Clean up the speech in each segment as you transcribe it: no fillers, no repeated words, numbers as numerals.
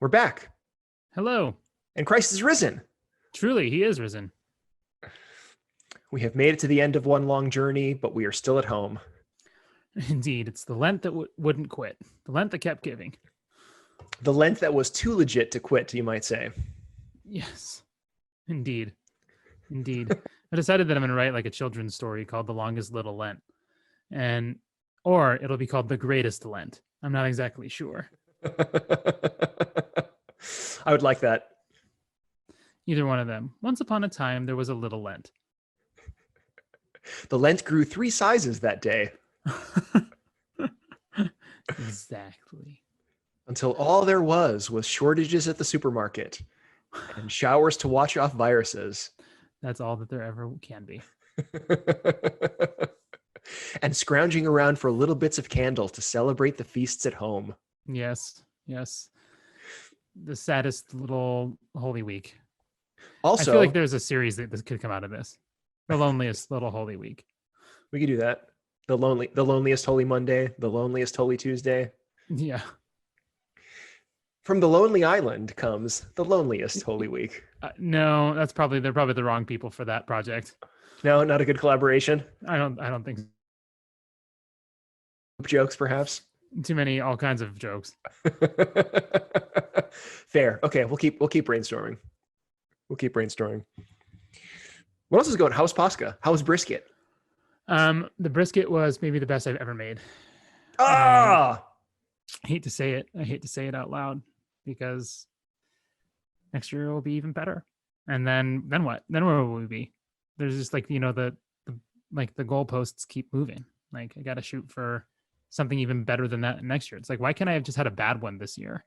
We're back, Hello. and Christ is risen. Truly, he is risen. We have made it to the end of one long journey, but we are still at home. Indeed, it's the Lent that wouldn't quit. The Lent that kept giving. The Lent that was too legit to quit, you might say. Yes. Indeed. Indeed. I decided that I'm going to write like a children's story called The Longest Little Lent. Or it'll be called The Greatest Lent. I'm not exactly sure. I would like that. Either one of them. Once upon a time, there was a little Lent. The Lent grew 3 sizes that day. Exactly. Until all there was shortages at the supermarket and showers to wash off viruses. That's all that there ever can be. And scrounging around for little bits of candle to celebrate the feasts at home. Yes. Yes. The saddest little Holy Week. Also, I feel like there's a series that could come out of this. The loneliest little Holy Week. We could do that. The loneliest Holy Monday, the loneliest Holy Tuesday. Yeah. From the Lonely Island comes the loneliest Holy Week. No, they're probably the wrong people for that project. No, not a good collaboration. I don't think so. Jokes, perhaps. Too many, all kinds of jokes. Fair. Okay, we'll keep brainstorming. We'll keep brainstorming. What else is going? How's Pascha? How's brisket? The brisket was maybe the best I've ever made. Ah! I hate to say it. I hate to say it out loud because next year will be even better. And then what? Then where will we be? There's just like, the goalposts keep moving. Like I got to shoot for something even better than that next year. It's like, why can't I have just had a bad one this year?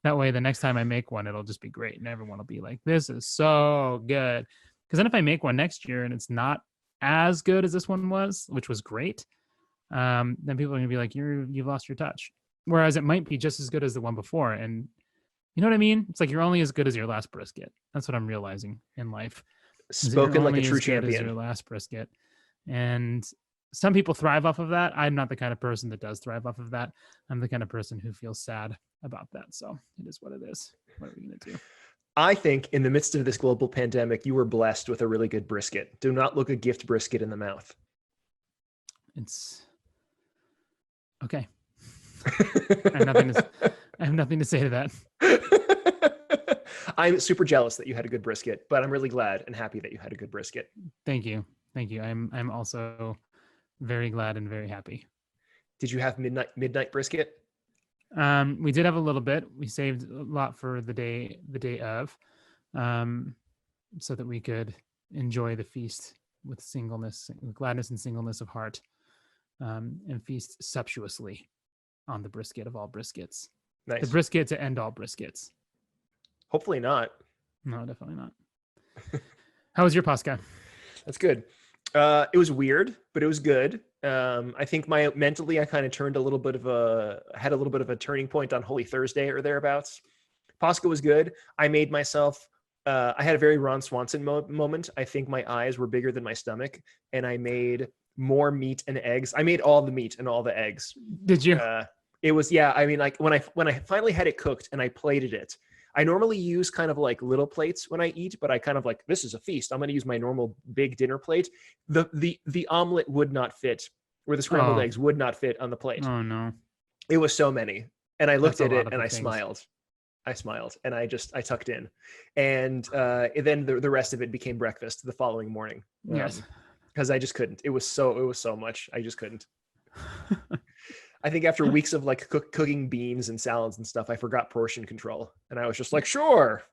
That way the next time I make one, it'll just be great. And everyone will be like, this is so good. Because then if I make one next year and it's not as good as this one was, which was great, then people are gonna be like, you've lost your touch. Whereas it might be just as good as the one before. And you know what I mean? It's like you're only as good as your last brisket. That's what I'm realizing in life. Spoken like a true champion. Your last brisket. And some people thrive off of that. I'm not the kind of person that does thrive off of that. I'm the kind of person who feels sad about that. So it is what it is. What are we gonna do? I think in the midst of this global pandemic, you were blessed with a really good brisket. Do not look a gift brisket in the mouth. It's okay. I have nothing to say to that. I'm super jealous that you had a good brisket, but I'm really glad and happy that you had a good brisket. Thank you. I'm also very glad and very happy. Did you have midnight brisket? We did have a little bit. We saved a lot for the day of, so that we could enjoy the feast with gladness and singleness of heart, and feast sumptuously on the brisket of all briskets. Nice. The brisket to end all briskets. Hopefully not. No, definitely not. How was your Pascha? That's good. It was weird, but it was good. I think mentally I kind of had a little bit of a turning point on Holy Thursday or thereabouts. Pascha was good. I made myself, I had a very Ron Swanson moment. I think my eyes were bigger than my stomach and I made more meat and eggs. I made all the meat and all the eggs. Did you? It was, yeah. I mean, like when I finally had it cooked and I plated it, I normally use kind of like little plates when I eat, but I kind of like, this is a feast. I'm going to use my normal big dinner plate. The omelet would not fit, or the scrambled eggs would not fit on the plate. Oh no. It was so many. And I looked at it and I things. smiled. And I tucked in. And then the rest of it became breakfast the following morning. Yes. Because I just couldn't. It was so much. I just couldn't. I think after weeks of like cooking beans and salads and stuff, I forgot portion control. And I was just like, sure.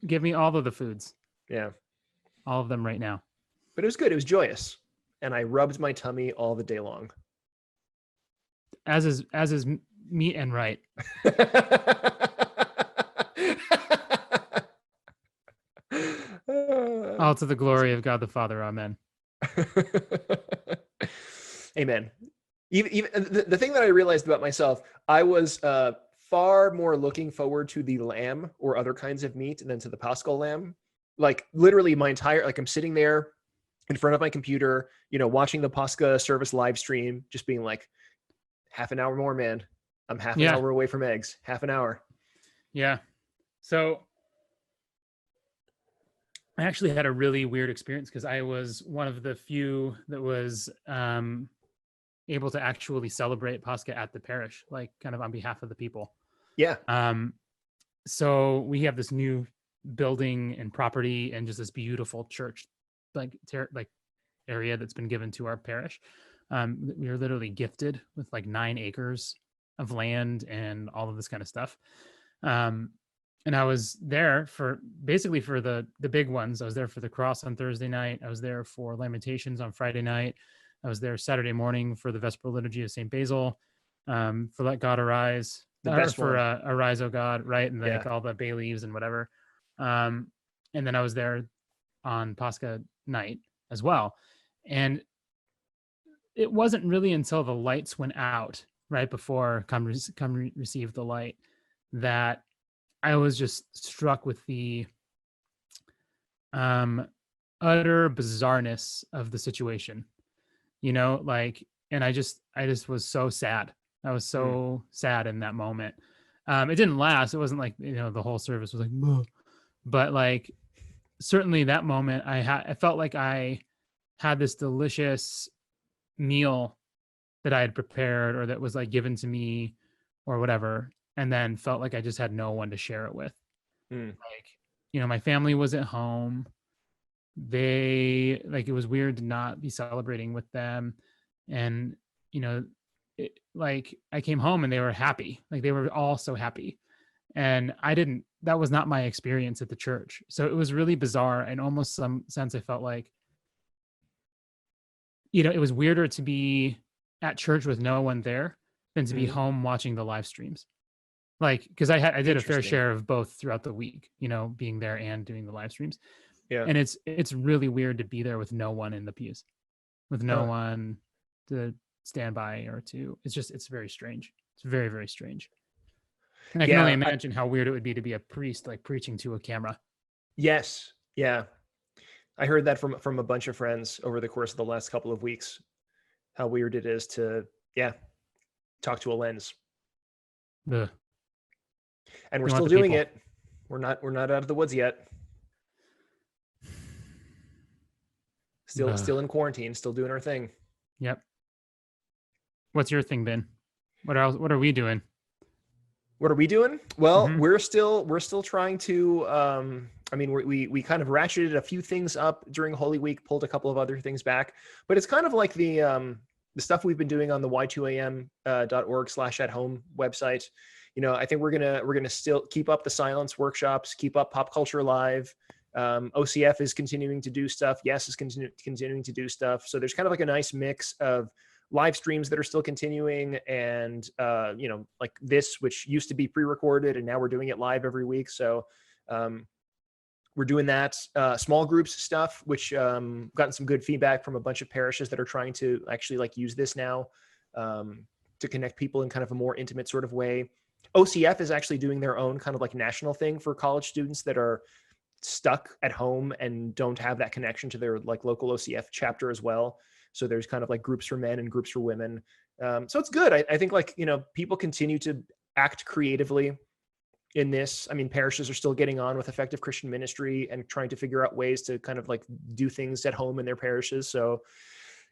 Give me all of the foods. Yeah. All of them right now. But it was good. It was joyous. And I rubbed my tummy all the day long. As is meet and right. All to the glory of God the Father. Amen. Amen. Even the thing that I realized about myself, I was far more looking forward to the lamb or other kinds of meat than to the Paschal lamb. Like literally I'm sitting there in front of my computer, watching the Pascha service live stream, just being like, half an hour more, man. I'm half an hour away from eggs. Half an hour. Yeah. So I actually had a really weird experience because I was one of the few that was able to actually celebrate Pascha at the parish, like kind of on behalf of the people. Yeah. Um, so we have this new building and property and just this beautiful church, like area that's been given to our parish. We were literally gifted with like 9 acres of land and all of this kind of stuff. And I was there for basically for the big ones. I was there for the cross on Thursday night. I was there for Lamentations on Friday night. I was there Saturday morning for the Vesper Liturgy of St. Basil, for Let God Arise, The best for one. Arise, O God, right? And like Yeah. all the bay leaves and whatever. And then I was there on Pascha night as well. And it wasn't really until the lights went out right before receive the light that I was just struck with the utter bizarreness of the situation, like, and I just was so sad. I was so sad in that moment. It didn't last. It wasn't like, the whole service was like, "Muh." But like, certainly that moment I felt like I had this delicious meal that I had prepared or that was like given to me or whatever, and then felt like I just had no one to share it with. Mm. Like, my family was at home. They like, it was weird to not be celebrating with them. And, like I came home and they were happy. Like they were all so happy. And that was not my experience at the church. So it was really bizarre. And almost some sense I felt like, it was weirder to be at church with no one there than to be home watching the live streams. Like, because I did a fair share of both throughout the week, being there and doing the live streams. Yeah. And it's really weird to be there with no one in the pews, with no one to stand by or to. It's very strange. It's very, very strange. And I can only imagine how weird it would be to be a priest, like preaching to a camera. Yes. Yeah. I heard that from a bunch of friends over the course of the last couple of weeks, how weird it is to, talk to a lens. Ugh. And we're still doing it. We're not out of the woods yet. Still in quarantine, still doing our thing. Yep. What's your thing, Ben? What else? What are we doing? What are we doing? Well, we're still trying to. I mean, we kind of ratcheted a few things up during Holy Week, pulled a couple of other things back, but it's kind of like the stuff we've been doing on the y2am.org/at-home website. I think we're gonna still keep up the silence workshops, keep up Pop Culture Live. OCF is continuing to do stuff. Yes is continuing to do stuff. So there's kind of like a nice mix of live streams that are still continuing and like this, which used to be pre-recorded and now we're doing it live every week. So we're doing that. Small groups stuff, which gotten some good feedback from a bunch of parishes that are trying to actually like use this now to connect people in kind of a more intimate sort of way. OCF is actually doing their own kind of like national thing for college students that are stuck at home and don't have that connection to their like local OCF chapter as well. So there's kind of like groups for men and groups for women. So it's good. I think like, people continue to act creatively in this. I mean, parishes are still getting on with effective Christian ministry and trying to figure out ways to kind of like do things at home in their parishes. So,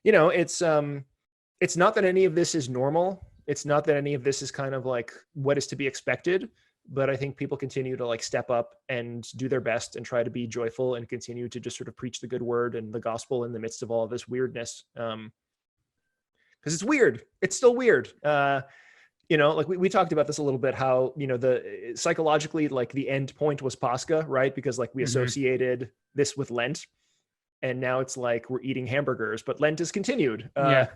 it's not that any of this is normal. It's not that any of this is kind of like what is to be expected, but I think people continue to like step up and do their best and try to be joyful and continue to just sort of preach the good word and the gospel in the midst of all of this weirdness. Because it's weird. It's still weird. Like we talked about this a little bit, how, the psychologically, like the end point was Pascha, right? Because like we associated this with Lent and now it's like we're eating hamburgers, but Lent is continued. The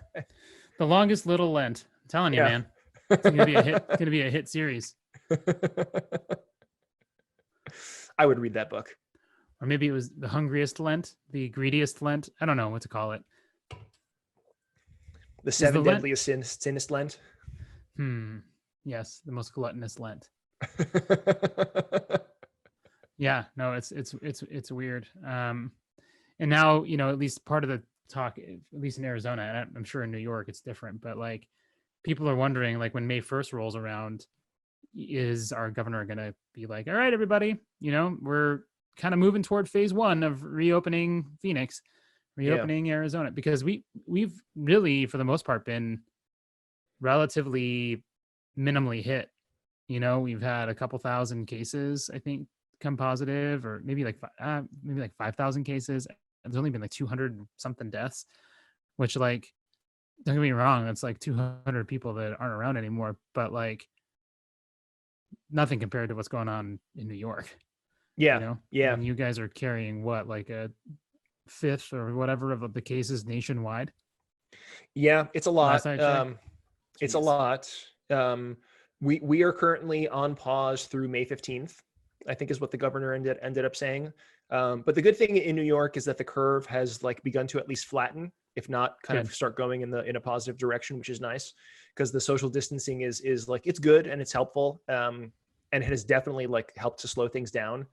longest little Lent. I'm telling you, man, it's going to be a hit. It's going to be a hit series. I would read that book. Or maybe it was the hungriest Lent, the greediest Lent. I don't know what to call it. The seven deadliest sinnest Lent. Yes, the most gluttonous Lent. Yeah, no, it's weird. And now, at least part of the talk, at least in Arizona, and I'm sure in New York it's different, but like people are wondering, like when May 1st rolls around, is our governor going to be like, all right, everybody, we're kind of moving toward phase 1 of reopening Phoenix, reopening Arizona, because we've really, for the most part, been relatively minimally hit. We've had a couple thousand cases, I think, come positive, or maybe like 5,000 cases. There's only been like 200 something deaths, which, like, don't get me wrong, that's like 200 people that aren't around anymore, but like nothing compared to what's going on in New York. Yeah. And you guys are carrying what, like a fifth or whatever of the cases nationwide? Yeah, it's a lot. Last I checked. It's a lot. We are currently on pause through May 15th, I think is what the governor ended up saying. But the good thing in New York is that the curve has like begun to at least flatten, if not kind of start going in a positive direction, which is nice, because the social distancing is like, it's good and it's helpful. And it has definitely like helped to slow things down.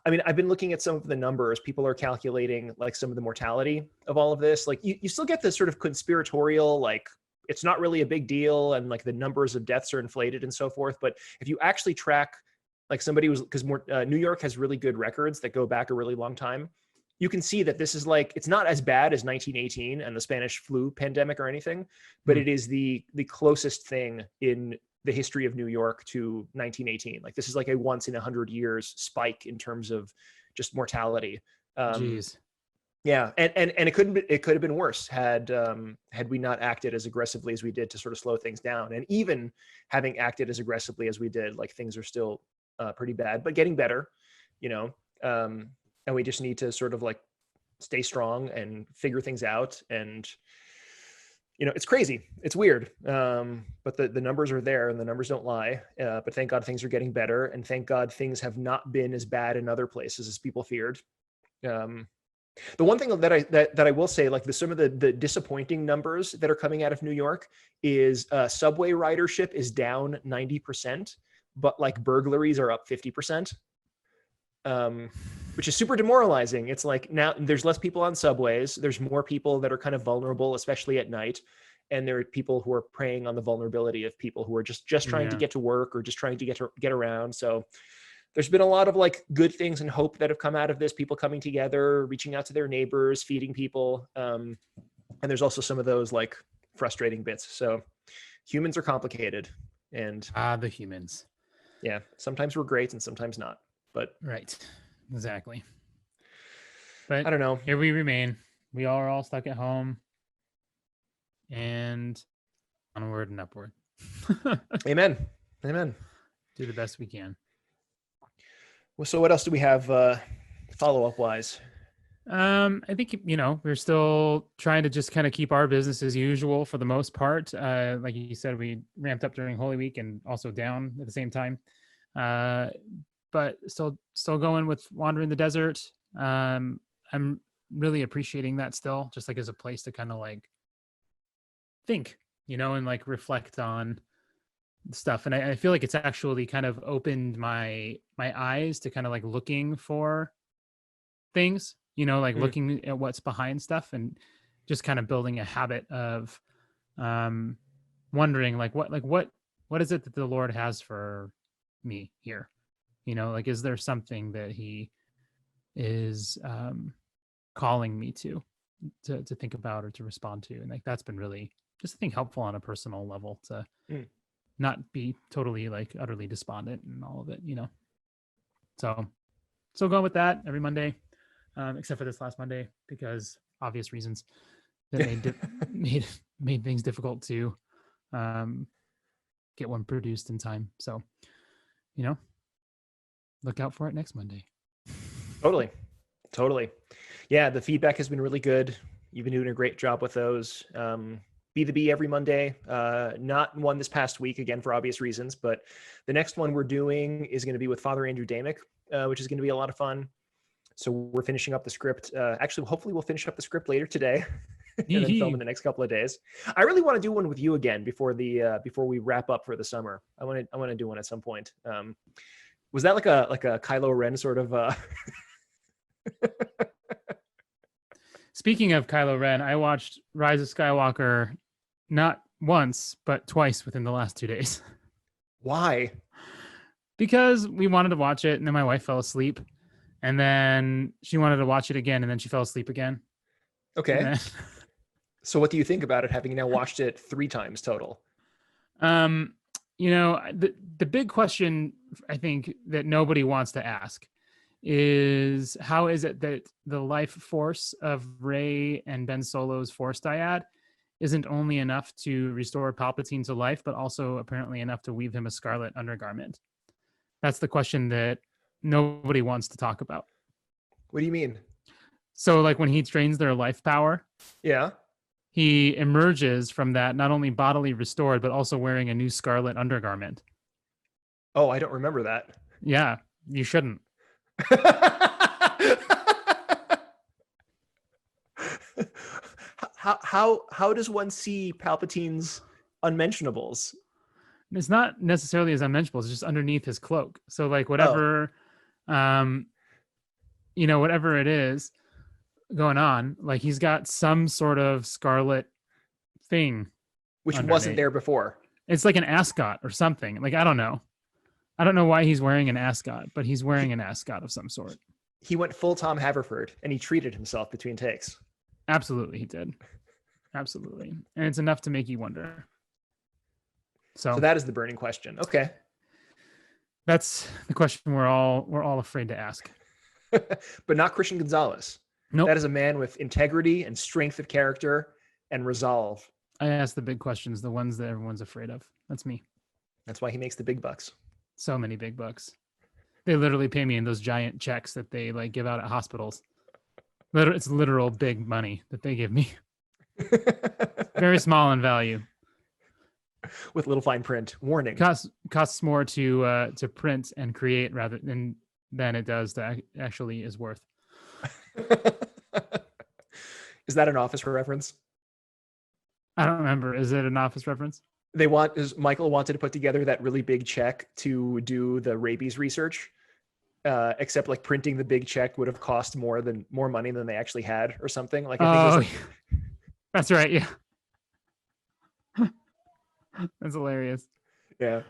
I mean, I've been looking at some of the numbers. People are calculating like some of the mortality of all of this. Like you still get this sort of conspiratorial, like it's not really a big deal, and like the numbers of deaths are inflated and so forth. But if you actually track, like somebody was, because New York has really good records that go back a really long time, you can see that this is like, it's not as bad as 1918 and the Spanish flu pandemic or anything, but it is the closest thing in the history of New York to 1918. Like this is like a once in 100 years spike in terms of just mortality. Jeez. Yeah, and it could have been worse had we not acted as aggressively as we did to sort of slow things down. And even having acted as aggressively as we did, like things are still pretty bad, but getting better, and we just need to sort of like stay strong and figure things out. And it's crazy, it's weird, but the numbers are there and the numbers don't lie. But thank God things are getting better, and thank God things have not been as bad in other places as people feared. The one thing that I will say, like some of the disappointing numbers that are coming out of New York is subway ridership is down 90%, but like burglaries are up 50%, which is super demoralizing. It's like now there's less people on subways. There's more people that are kind of vulnerable, especially at night. And there are people who are preying on the vulnerability of people who are just trying to get to work or just trying to get around. So there's been a lot of like good things and hope that have come out of this, people coming together, reaching out to their neighbors, feeding people. And there's also some of those like frustrating bits. So humans are complicated, and the humans. Yeah. Sometimes we're great and sometimes not, but right. Exactly. But I don't know. Here we remain. We are all stuck at home, and onward and upward. Amen. Do the best we can. Well, so what else do we have follow-up wise? I think, we're still trying to just kind of keep our business as usual for the most part. Like you said, we ramped up during Holy Week and also down at the same time. But still going with Wandering the Desert. I'm really appreciating that still, just like as a place to kind of like think, and like reflect on stuff. And I feel like it's actually kind of opened my eyes to kind of like looking for things, like looking at what's behind stuff, and just kind of building a habit of wondering like what is it that the Lord has for me here? Like, is there something that he is calling me to think about or to respond to? And like, that's been really just, I think, helpful on a personal level to not be totally like utterly despondent and all of it, So going with that every Monday, except for this last Monday, because obvious reasons that made things difficult to get one produced in time. So, look out for it next Monday. Totally. Yeah, the feedback has been really good. You've been doing a great job with those. Be the Bee every Monday. Not one this past week, again, for obvious reasons, but the next one we're doing is going to be with Father Andrew Damick, which is going to be a lot of fun. So we're finishing up the script. Actually, hopefully we'll finish up the script later today and then film in the next couple of days. I really want to do one with you again before we wrap up for the summer. I want to do one at some point. Was that like a Kylo Ren sort of Speaking of Kylo Ren, I watched Rise of Skywalker not once, but twice within the last 2 days. Why? Because we wanted to watch it, and then my wife fell asleep, and then she wanted to watch it again, and then she fell asleep again. Okay. Then, So what do you think about it, having now watched it 3 times total? the big question I think that nobody wants to ask is how is it that the life force of Rey and Ben Solo's Force dyad isn't only enough to restore Palpatine to life, but also apparently enough to weave him a scarlet undergarment? That's the question that nobody wants to talk about. What do you mean? So, like when he drains their life power, Yeah. he emerges from that not only bodily restored, but also wearing a new scarlet undergarment. Oh, I don't remember that. Yeah, you shouldn't. how does one see Palpatine's unmentionables? It's not necessarily his unmentionables, it's just underneath his cloak. So like Oh, whatever, whatever it is going on, like he's got some sort of scarlet thing which underneath. wasn't there before. It's like an ascot or something. Like, I don't know. I don't know why he's wearing an ascot, but he's wearing an ascot of some sort. He went full Tom Haverford and he treated himself between takes. Absolutely, he did. Absolutely. And it's enough to make you wonder. So that is the burning question. Okay. That's the question we're all afraid to ask. But not Christian Gonzalez. Nope. That is a man with integrity and strength of character and resolve. I ask the big questions, the ones that everyone's afraid of. That's me. That's why he makes the big bucks. So many big bucks. They literally pay me in those giant checks that they like give out at hospitals. It's literal big money that they give me. Very small in value. With little fine print. Warning. Costs more to print and create rather than it does to actually is worth. Is that an Office reference? I don't remember. Is it an Office reference? Michael wanted to put together that really big check to do the rabies research, except like printing the big check would have cost more money than they actually had or something. Like, I think it was like... That's right. Yeah. That's hilarious. Yeah.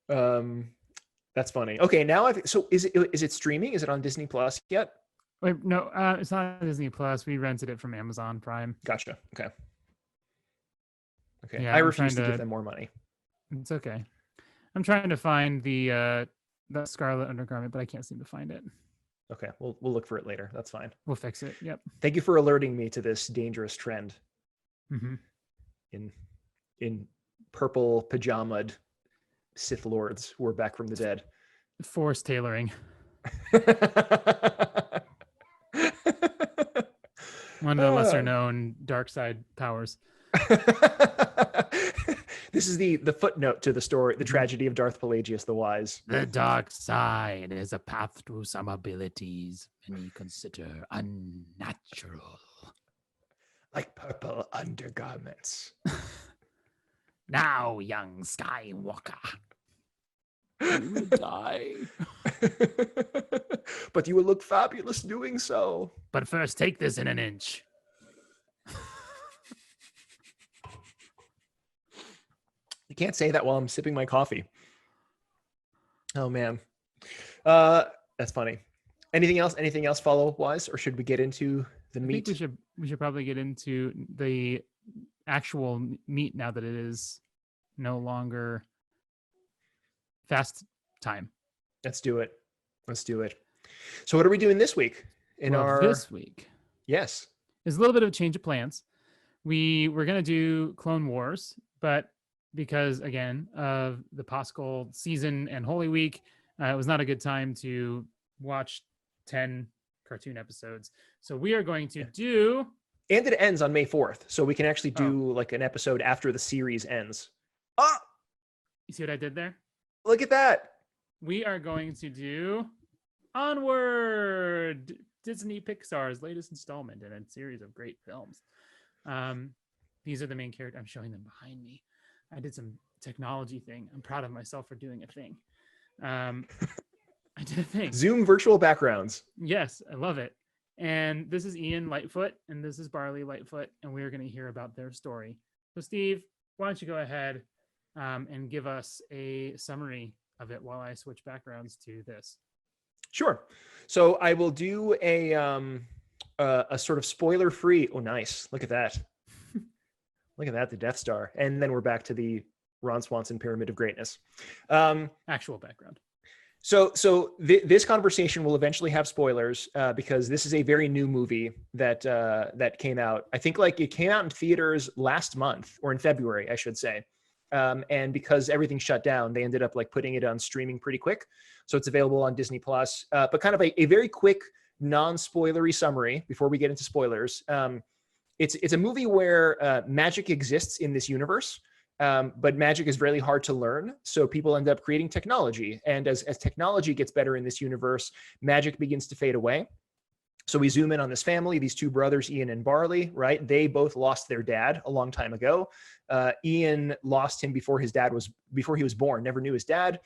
That's funny. Okay, now so is it streaming? Is it on Disney Plus yet? Wait, no, it's not Disney Plus. We rented it from Amazon Prime. Gotcha. Okay. Yeah, I refuse to give them more money. It's okay. I'm trying to find the scarlet undergarment, but I can't seem to find it. Okay, we'll look for it later. That's fine. We'll fix it. Yep. Thank you for alerting me to this dangerous trend. Mm-hmm. In purple pajamaed Sith Lords who are back from the dead. Force tailoring. One of the lesser known dark side powers. This is the footnote to the story, the tragedy of Darth Pelagius the Wise. The dark side is a path to some abilities many consider unnatural. Like purple undergarments. Now, young Skywalker, you will die. But you will look fabulous doing so. But first, take this in an inch. You can't say that while I'm sipping my coffee. Oh, man. That's funny. Anything else follow-wise, or should we get into the meat? I think we should probably get into the actual meat now that it is no longer fast time. Let's do it. So what are we doing this week? This week, yes, is a little bit of a change of plans. We were going to do Clone Wars, but because again of the Paschal season and Holy Week, it was not a good time to watch 10 cartoon episodes. So we are going to do... And it ends on May 4th, so we can actually do like an episode after the series ends. Oh! You see what I did there? Look at that! We are going to do Onward, Disney Pixar's latest installment in a series of great films. These are the main characters. I'm showing them behind me. I did some technology thing. I'm proud of myself for doing a thing. I did a thing. Zoom virtual backgrounds. Yes, I love it. And this is Ian Lightfoot, and this is Barley Lightfoot, and we're going to hear about their story. So, Steve, why don't you go ahead and give us a summary of it while I switch backgrounds to this. Sure. So I will do a sort of spoiler free. Oh, nice. Look at that. Look at that, the Death Star. And then we're back to the Ron Swanson Pyramid of Greatness. Actual background. So this conversation will eventually have spoilers because this is a very new movie that came out. I think like it came out in theaters last month, or in February, I should say. And because everything shut down, they ended up like putting it on streaming pretty quick. So it's available on Disney Plus. But kind of a very quick, non-spoilery summary before we get into spoilers. It's a movie where magic exists in this universe. But magic is really hard to learn. So people end up creating technology. And as technology gets better in this universe, magic begins to fade away. So we zoom in on this family, these two brothers, Ian and Barley, right? They both lost their dad a long time ago. Ian lost him before he was born, never knew his dad.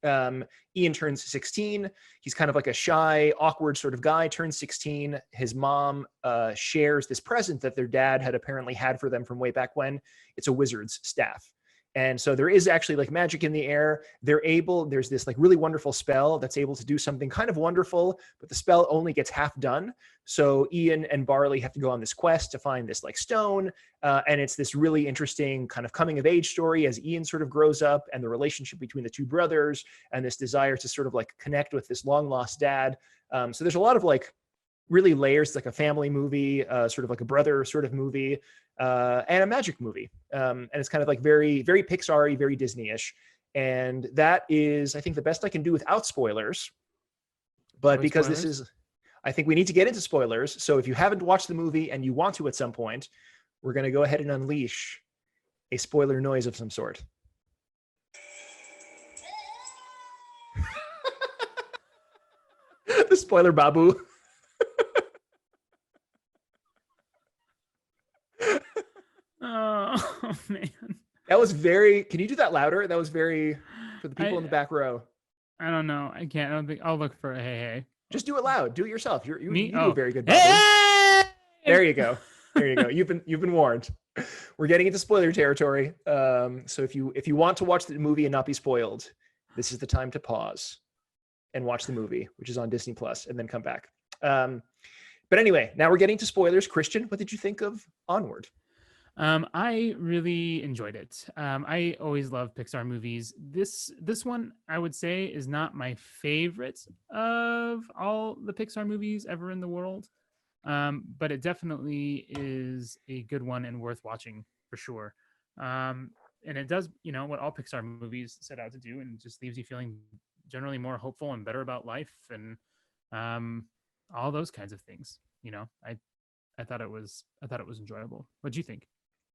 Ian turns 16. He's kind of like a shy, awkward sort of guy, turns 16. His mom shares this present that their dad had apparently had for them from way back when. It's a wizard's staff. And so there is actually like magic in the air. There's this like really wonderful spell that's able to do something kind of wonderful, but the spell only gets half done. So Ian and Barley have to go on this quest to find this like stone. And it's this really interesting kind of coming of age story as Ian sort of grows up, and the relationship between the two brothers and this desire to sort of like connect with this long lost dad. So there's a lot of like really layers. It's like a family movie, sort of like a brother sort of movie, and a magic movie. And it's kind of like very, very Pixar-y, very Disney-ish. And that is, I think, the best I can do without spoilers. But because this is, I think we need to get into spoilers. So if you haven't watched the movie and you want to at some point, we're going to go ahead and unleash a spoiler noise of some sort. The spoiler babu. Oh man, that was very. Can you do that louder? That was very for the people in the back row. I don't know. I can't. I don't think I'll look for a hey. Just do it loud. Do it yourself. You do a very good. Hey! There you go. There you go. You've been warned. We're getting into spoiler territory. So if you want to watch the movie and not be spoiled, this is the time to pause and watch the movie, which is on Disney Plus, and then come back. But anyway, now we're getting to spoilers. Christian, what did you think of Onward? I really enjoyed it. I always love Pixar movies. This one, I would say, is not my favorite of all the Pixar movies ever in the world. But it definitely is a good one and worth watching for sure. And it does, what all Pixar movies set out to do, and just leaves you feeling generally more hopeful and better about life and all those kinds of things. I thought it was enjoyable. What'd you think?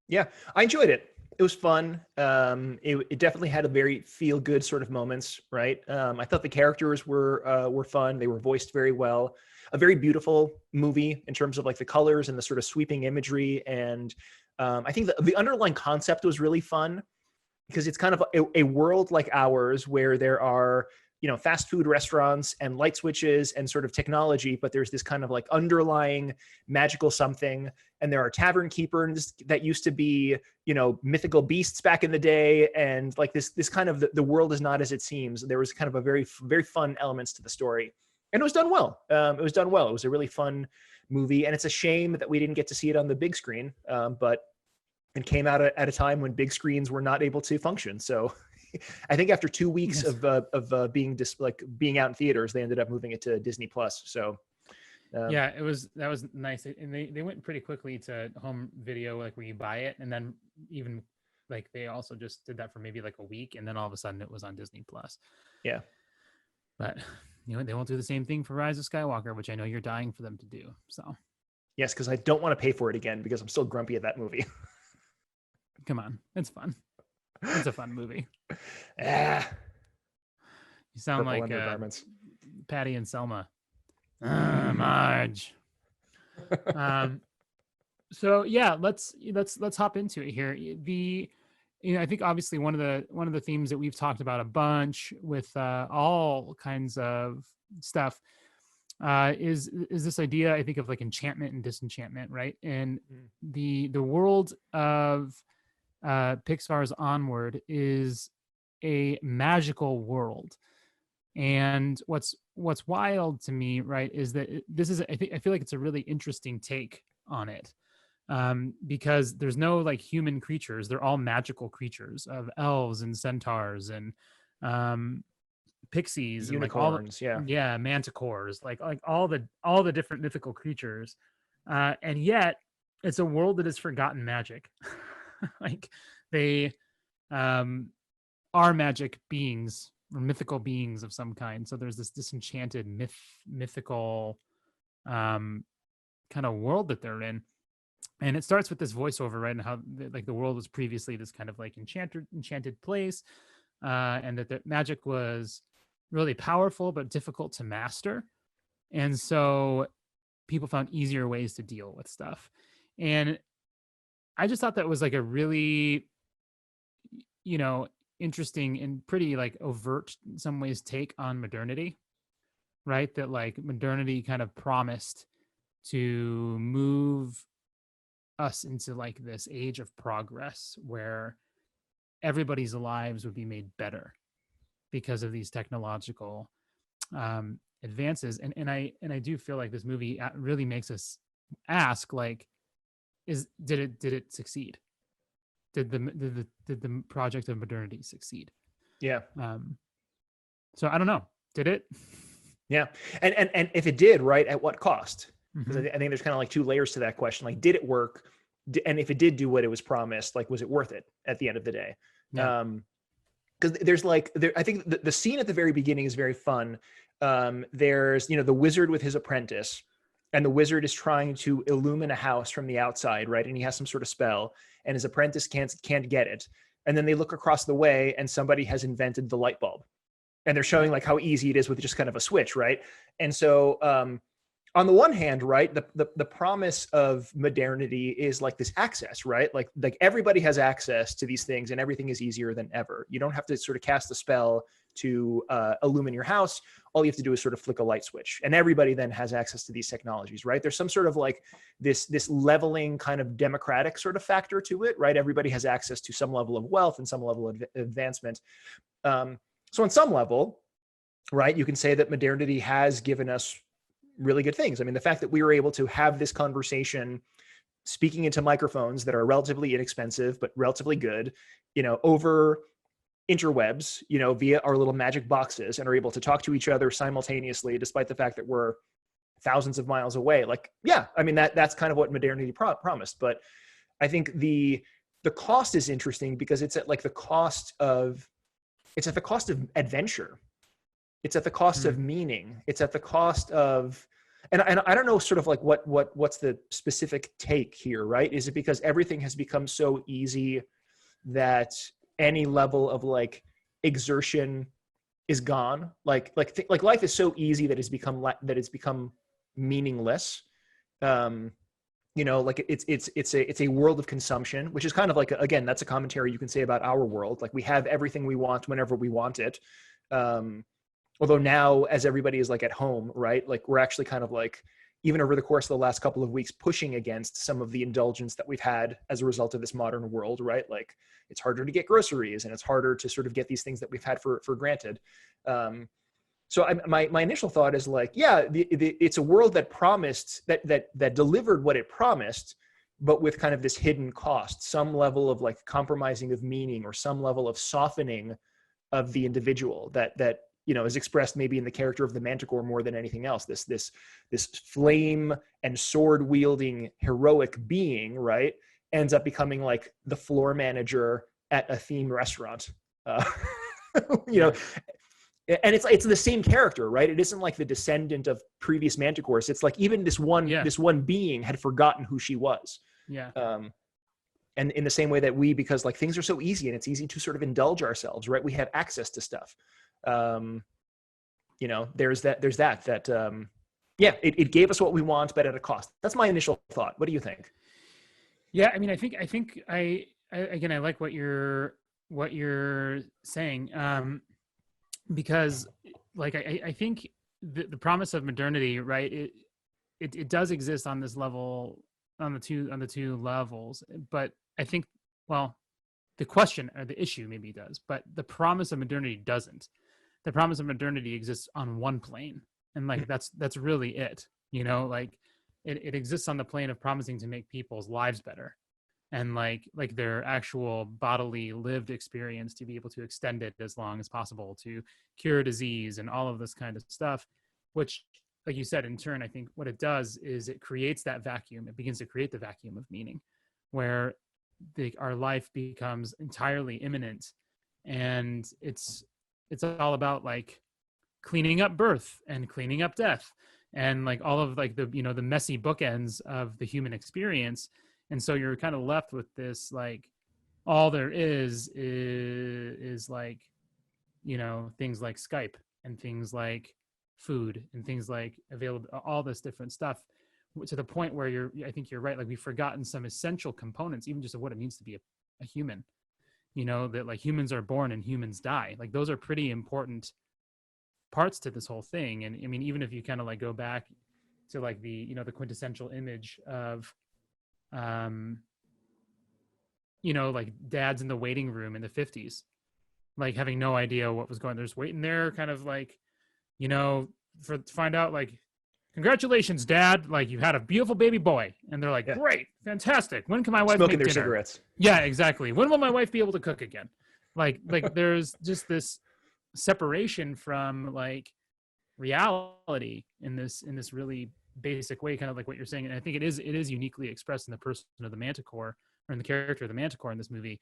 Yeah, I enjoyed it. It was fun. It definitely had a very feel good sort of moments, right? I thought the characters were fun. They were voiced very well. A very beautiful movie in terms of like the colors and the sort of sweeping imagery. And I think the underlying concept was really fun because it's kind of a world like ours where there are, fast food restaurants and light switches and sort of technology, but there's this kind of like underlying magical something. And there are tavern keepers that used to be, mythical beasts back in the day. And like this kind of the world is not as it seems. There was kind of a very, very fun elements to the story, and it was done well. It was a really fun movie. And it's a shame that we didn't get to see it on the big screen, but it came out at a time when big screens were not able to function. So I think after 2 weeks of being out in theaters, they ended up moving it to Disney Plus. So that was nice, and they went pretty quickly to home video, like where you buy it, and then even like they also just did that for maybe like a week, and then all of a sudden it was on Disney Plus. Yeah, but they won't do the same thing for Rise of Skywalker, which I know you're dying for them to do. So yes, because I don't want to pay for it again because I'm still grumpy at that movie. Come on, it's fun. It's a fun movie. Ah, you sound like Patty and Selma. Marge. So yeah, let's hop into it here. I think obviously one of the themes that we've talked about a bunch with all kinds of stuff is this idea, I think, of like enchantment and disenchantment, right? And the world of Pixar's Onward is a magical world. And what's wild to me, right, is that this is, I feel like it's a really interesting take on it, because there's no like human creatures. They're all magical creatures of elves and centaurs and pixies and like all, Unicorns, yeah. yeah, manticores, like all the different mythical creatures, and yet it's a world that has forgotten magic. Like they are magic beings or mythical beings of some kind. So there's this disenchanted mythical kind of world that they're in. And it starts with this voiceover, right? And how like the world was previously this kind of like enchanted place, and that the magic was really powerful but difficult to master. And so people found easier ways to deal with stuff. And I just thought that was like a really, interesting and pretty like overt in some ways take on modernity, right? That like modernity kind of promised to move us into like this age of progress where everybody's lives would be made better because of these technological advances. And I do feel like this movie really makes us ask, like, did it succeed? Did the project of modernity succeed? Yeah. So I don't know. Did it? Yeah. And if it did, right, at what cost? Because Mhm. I think there's kind of like two layers to that question. Like, did it work? And if it did do what it was promised, like, was it worth it at the end of the day? Yeah. Because there's like, I think the scene at the very beginning is very fun. There's, the wizard with his apprentice, and the wizard is trying to illumine a house from the outside, right? And he has some sort of spell, and his apprentice can't get it. And then they look across the way, and somebody has invented the light bulb, and they're showing like how easy it is with just kind of a switch, right? And so, on the one hand, right, the promise of modernity is like this access, right? Like everybody has access to these things, and everything is easier than ever. You don't have to sort of cast a spell to illumine your house. All you have to do is sort of flick a light switch, and everybody then has access to these technologies, right? There's some sort of like this leveling kind of democratic sort of factor to it, right? Everybody has access to some level of wealth and some level of advancement. So on some level, right, you can say that modernity has given us really good things. I mean, the fact that we were able to have this conversation speaking into microphones that are relatively inexpensive but relatively good, over interwebs, via our little magic boxes, and are able to talk to each other simultaneously despite the fact that we're thousands of miles away. Like, yeah, I mean, that's kind of what modernity promised. But I think the cost is interesting because it's at the cost of adventure. It's at the cost of meaning. It's at the cost of, and I don't know sort of like what's the specific take here, right? Is it because everything has become so easy that any level of like exertion is gone? Like life is so easy that it's become meaningless. Like it's a world of consumption, which is kind of like, again, that's a commentary you can say about our world. Like, we have everything we want whenever we want it. Although now, as everybody is like at home, right? Like, we're actually kind of like, even over the course of the last couple of weeks, pushing against some of the indulgence that we've had as a result of this modern world, right? Like, it's harder to get groceries, and it's harder to sort of get these things that we've had for granted. So my initial thought is like, yeah, it's a world that promised, that delivered what it promised, but with kind of this hidden cost, some level of like compromising of meaning, or some level of softening of the individual that is expressed maybe in the character of the Manticore more than anything else. This flame and sword wielding heroic being, right, ends up becoming like the floor manager at a themed restaurant. And it's the same character, right? It isn't like the descendant of previous Manticores. It's like even this one being had forgotten who she was. Yeah. And in the same way that because like things are so easy and it's easy to sort of indulge ourselves, right? We have access to stuff. There's that it gave us what we want, but at a cost. That's my initial thought. What do you think? Yeah, I mean, I think I again, I like what you're saying, because like I think the promise of modernity, right? It does exist on this level, on the two levels, but I think, well, the question or the issue maybe does, but the promise of modernity doesn't. The promise of modernity exists on one plane, and like that's really it. You know, like it exists on the plane of promising to make people's lives better, and like their actual bodily lived experience to be able to extend it as long as possible, to cure disease and all of this kind of stuff, which, like you said, in turn, I think what it does is it creates that vacuum. It begins to create the vacuum of meaning, where our life becomes entirely imminent, and it's all about like cleaning up birth and cleaning up death and like all of like the, you know, the messy bookends of the human experience. And so you're kind of left with this, like, all there is like, you know, things like Skype and things like food and things like available, all this different stuff, to the point where I think you're right. Like, we've forgotten some essential components, even just of what it means to be a human, you know, that like humans are born and humans die. Like, those are pretty important parts to this whole thing. And I mean, even if you kind of like go back to like the, you know, the quintessential image of, you know, like dads in the waiting room in the 50s, like having no idea what was going on. They're just waiting there, kind of like, you know, to find out, like, congratulations, Dad, like you had a beautiful baby boy. And they're like, great, fantastic. When can my wife smoking make their dinner? cigarettes? Yeah, exactly. When will my wife be able to cook again? Like there's just this separation from like reality in this really basic way, kind of like what you're saying. And I think it is uniquely expressed in the person of the Manticore, or in the character of the Manticore in this movie,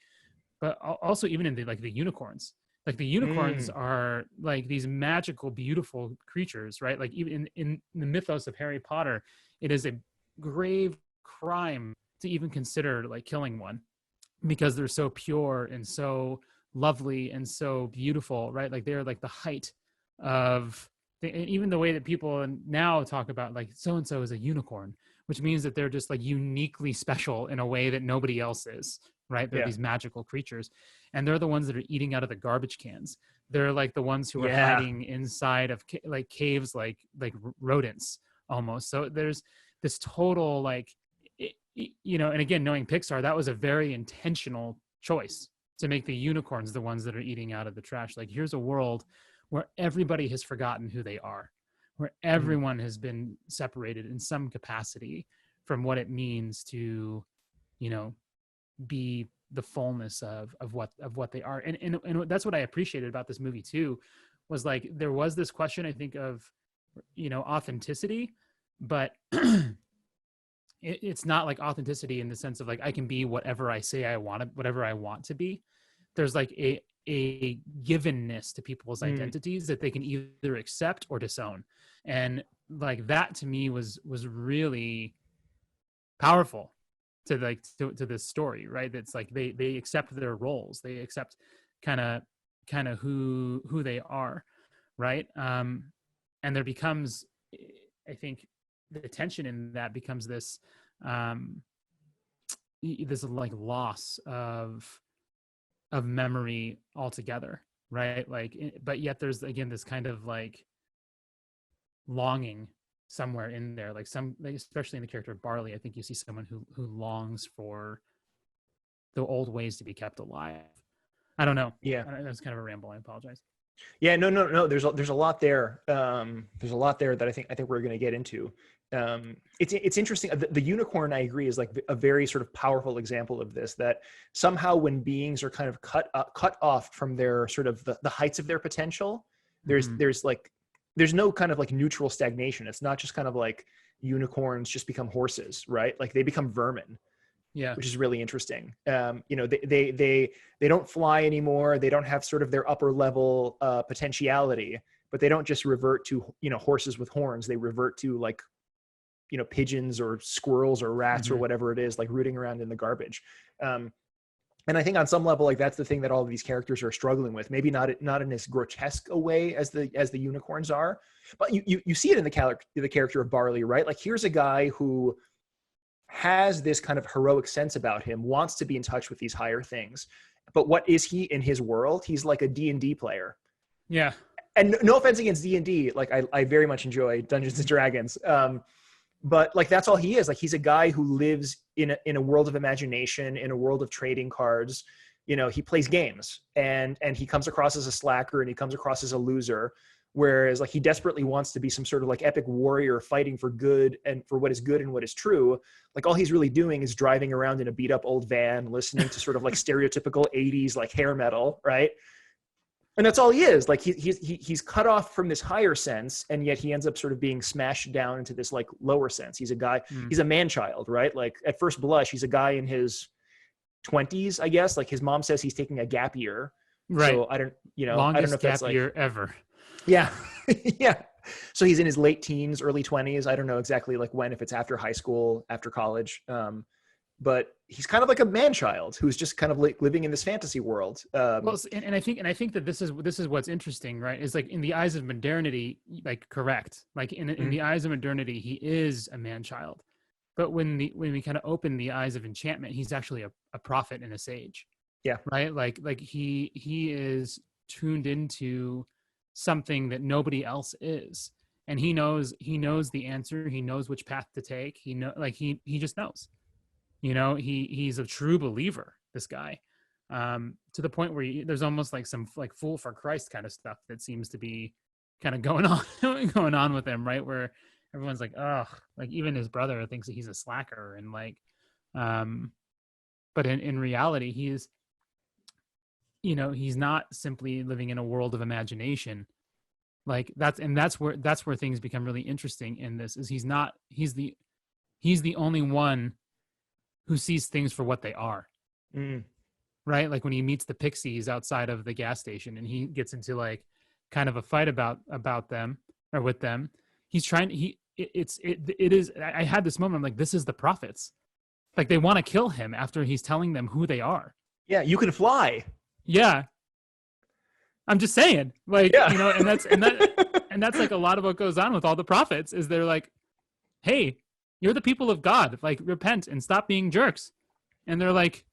but also even in the like the unicorns. Like the unicorns are like these magical, beautiful creatures, right? Like even in the mythos of Harry Potter, it is a grave crime to even consider like killing one, because they're so pure and so lovely and so beautiful, right? Like they're like the height of even the way that people now talk about like so-and-so is a unicorn, which means that they're just like uniquely special in a way that nobody else is, right? They're these magical creatures, and they're the ones that are eating out of the garbage cans. They're like the ones who are hiding inside of like caves, like rodents almost. So there's this total like, you know, and again, knowing Pixar, that was a very intentional choice to make the unicorns the ones that are eating out of the trash. Like, here's a world where everybody has forgotten who they are, where everyone has been separated in some capacity from what it means to, you know, be the fullness of what they are. And that's what I appreciated about this movie too, was like, there was this question, I think, of, you know, authenticity, but it's not like authenticity in the sense of like, I can be whatever I say I want, whatever I want to be. There's like a givenness to people's identities that they can either accept or disown. And like that to me was really powerful to like to this story, right? That's like they accept their roles, they accept kind of who they are, right? And there becomes, I think, the tension in that becomes this this like loss of memory altogether, right? Like, but yet there's again this kind of like longing somewhere in there, like especially in the character of Barley. I think you see someone who longs for the old ways to be kept alive. I don't know. Yeah, that's kind of a ramble. I apologize. Yeah, no. There's a lot there. There's a lot there that I think we're going to get into. It's interesting. The unicorn, I agree, is like a very sort of powerful example of this. That somehow when beings are kind of cut off from their sort of the heights of their potential, there's no kind of like neutral stagnation. It's not just kind of like unicorns just become horses, right? Like they become vermin. Yeah, which is really interesting. You know, they don't fly anymore. They don't have sort of their upper level potentiality, but they don't just revert to, you know, horses with horns. They revert to like, you know, pigeons or squirrels or rats or whatever it is, like rooting around in the garbage. And I think on some level, like that's the thing that all of these characters are struggling with. Maybe not in as grotesque a way as the unicorns are, but you see it in the character of Barley, right? Like here's a guy who has this kind of heroic sense about him, wants to be in touch with these higher things. But what is he in his world? He's like a D&D player. Yeah. And no offense against D&D. Like I very much enjoy Dungeons and Dragons. But like, that's all he is. Like, he's a guy who lives in a world of imagination, in a world of trading cards. he plays games, and he comes across as a slacker, and he comes across as a loser. Whereas like he desperately wants to be some sort of like epic warrior fighting for good and for what is good and what is true. Like all he's really doing is driving around in a beat up old van, listening to sort of like stereotypical 80s like hair metal, right? And that's all he is. Like he's cut off from this higher sense, and yet he ends up sort of being smashed down into this like lower sense. He's a guy, he's a man child, right? Like at first blush, he's a guy in his 20s, I guess. Like his mom says he's taking a gap year. Right. So I don't know Longest if that's gap like year ever. yeah. Yeah. So he's in his late teens, early 20s. I don't know exactly like when, if it's after high school, after college. But he's kind of like a man child who's just kind of like living in this fantasy world. Well, and I think that this is what's interesting, right? Is like in the eyes of modernity, like correct. Like in the eyes of modernity, he is a man child. But when we kind of open the eyes of enchantment, he's actually a prophet and a sage. Yeah. Right. Like he is tuned into something that nobody else is, and he knows the answer. He knows which path to take. He just knows. He's a true believer, this guy, to the point where there's almost like some like fool for Christ kind of stuff that seems to be kind of going on with him, right? Where everyone's like, oh, like even his brother thinks that he's a slacker, and like, but in reality, he's not simply living in a world of imagination. Like that's where things become really interesting in this. Is he's the only one who sees things for what they are. Right? Like when he meets the pixies outside of the gas station, and he gets into like kind of a fight about them or with them. He's trying. It is. I had this moment. I'm like, this is the prophets. Like they want to kill him after he's telling them who they are. Yeah, you can fly. Yeah, I'm just saying. Like and that's like a lot of what goes on with all the prophets. Is they're like, hey, you're the people of God. Like repent and stop being jerks. And they're like,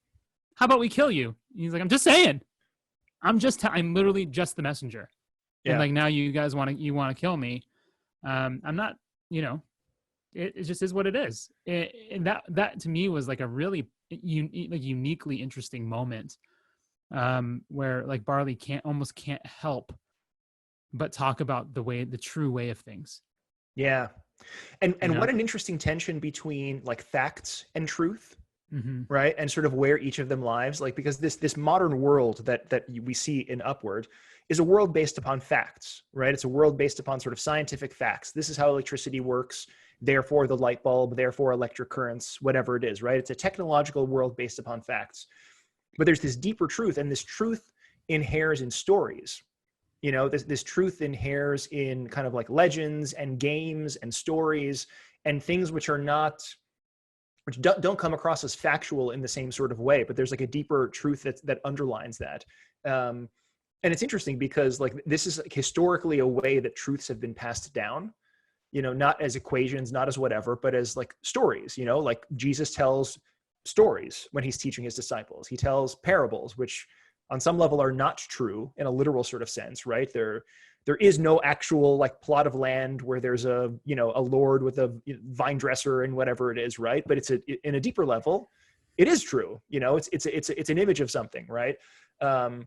how about we kill you? And he's like, I'm just saying. I'm literally just the messenger. Yeah. And like now you guys want to kill me. I'm not. It just is what it is. And that to me was like a really uniquely interesting moment, where like Barley almost can't help but talk about the true way of things. Yeah. And what an interesting tension between like facts and truth, right? And sort of where each of them lies. Like, because this modern world that we see in Upward is a world based upon facts, right? It's a world based upon sort of scientific facts. This is how electricity works. Therefore, the light bulb, therefore electric currents, whatever it is, right? It's a technological world based upon facts. But there's this deeper truth, and this truth inheres in stories. This truth inheres in kind of like legends and games and stories and things which don't come across as factual in the same sort of way, but there's like a deeper truth that underlines that. And it's interesting because like this is like historically a way that truths have been passed down, not as equations, not as whatever, but as like stories. Like Jesus tells stories when he's teaching his disciples. He tells parables, which on some level are not true in a literal sort of sense, right? There is no actual like plot of land where there's a lord with a vine dresser and whatever it is, right? But it's in a deeper level, it is true. It's an image of something, right? And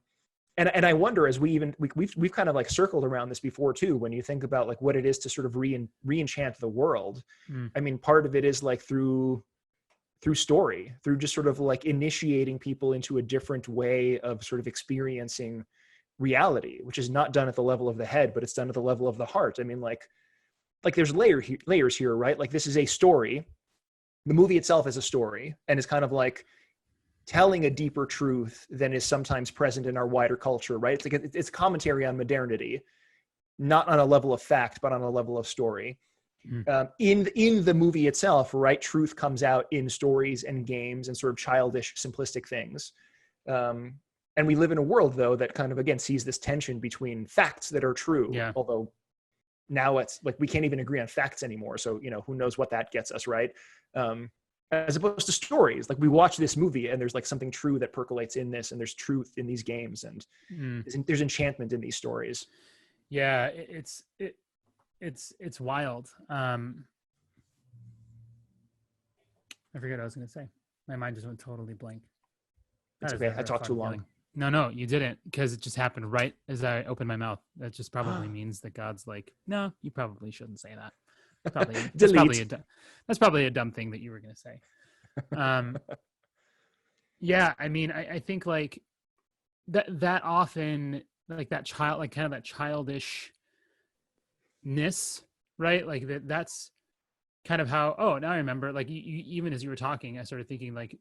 I wonder, as we've kind of like circled around this before too, when you think about like what it is to sort of re-enchant the world. I mean, part of it is like through story, through just sort of like initiating people into a different way of sort of experiencing reality, which is not done at the level of the head, but it's done at the level of the heart. I mean, like there's layers here, right? Like this is a story. The movie itself is a story and is kind of like telling a deeper truth than is sometimes present in our wider culture, right? It's like it's commentary on modernity, not on a level of fact, but on a level of story. In the movie itself, right, truth comes out in stories and games and sort of childish, simplistic things. And we live in a world, though, that kind of, again, sees this tension between facts that are true, although now it's like we can't even agree on facts anymore. So, who knows what that gets us, right? As opposed to stories. Like we watch this movie and there's like something true that percolates in this, and there's truth in these games, and there's enchantment in these stories. Yeah, it's wild. I forget what I was going to say. My mind just went totally blank. It's That is okay. I never a talked too fun long. feeling. No, you didn't, because it just happened right as I opened my mouth. That just probably means that God's like, no, you probably shouldn't say that. Delete. That's probably a dumb thing that you were going to say. Yeah, I mean, I think like that often, like that child, like kind of that childishness, right? Like that's kind of how. Oh, now I remember. Like even as you were talking, I started thinking like,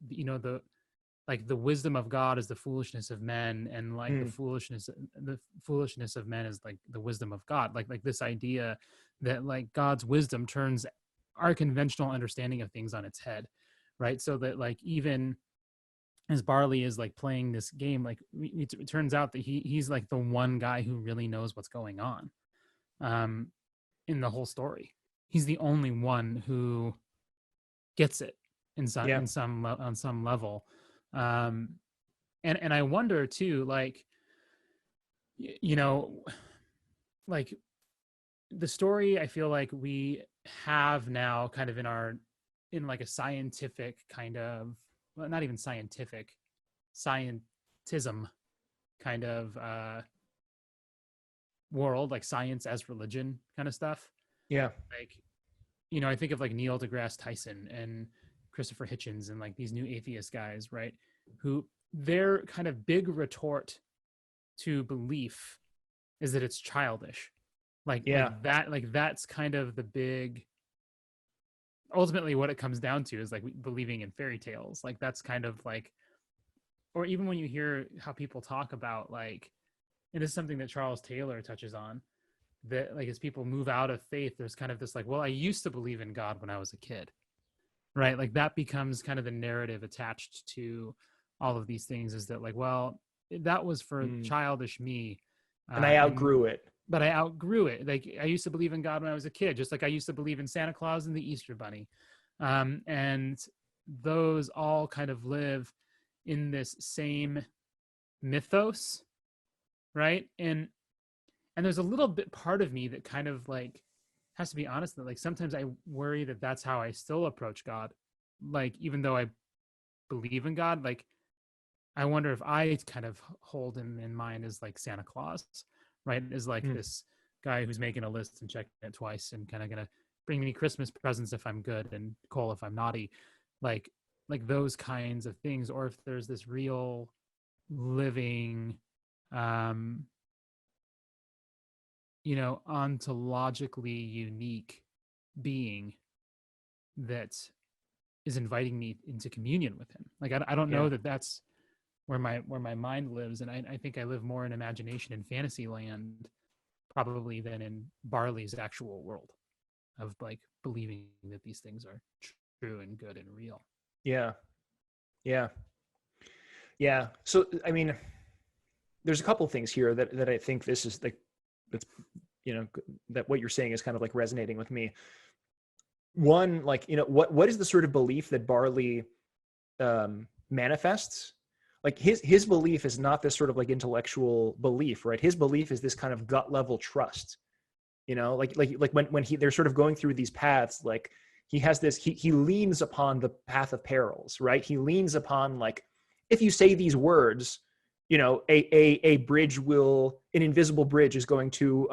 the wisdom of God is the foolishness of men, and like the foolishness of men is like the wisdom of God. Like this idea that like God's wisdom turns our conventional understanding of things on its head, right? So that like even as Barley is like playing this game, like it turns out that he's like the one guy who really knows what's going on in the whole story. He's the only one who gets it on some level. And I wonder too, like, like the story I feel like we have now kind of in like a scientific kind of, well, not even scientific, scientism kind of world, like science as religion kind of stuff. Yeah. Like, I think of like Neil deGrasse Tyson and Christopher Hitchens and like these new atheist guys, right? Who their kind of big retort to belief is that it's childish. Like that's kind of the big, ultimately what it comes down to is like believing in fairy tales. Like that's kind of like, or even when you hear how people talk about like, and this is something that Charles Taylor touches on, that like as people move out of faith, there's kind of this like, well, I used to believe in God when I was a kid, right? Like that becomes kind of the narrative attached to all of these things, is that like, well, that was for childish me, and I outgrew it. But I outgrew it. Like I used to believe in God when I was a kid, just like I used to believe in Santa Claus and the Easter Bunny, and those all kind of live in this same mythos, right? And there's a little bit part of me that kind of like has to be honest that like sometimes I worry that that's how I still approach God. Like even though I believe in God, like I wonder if I kind of hold him in mind as like Santa Claus, right? Is like this guy who's making a list and checking it twice and kind of gonna bring me Christmas presents if I'm good and coal if I'm naughty, like those kinds of things. Or if there's this real living ontologically unique being that is inviting me into communion with him. Like I don't know that that's where my mind lives, and I think I live more in imagination and fantasy land probably than in Barley's actual world of like believing that these things are true and good and real. Yeah. So I mean, there's a couple things here that I think this is like, that's that what you're saying is kind of like resonating with me. One, like, what is the sort of belief that Barley manifests? Like his belief is not this sort of like intellectual belief, right? His belief is this kind of gut level trust, like when they're sort of going through these paths, like he has this, he leans upon the path of perils, right? He leans upon like, if you say these words, a bridge an invisible bridge is going to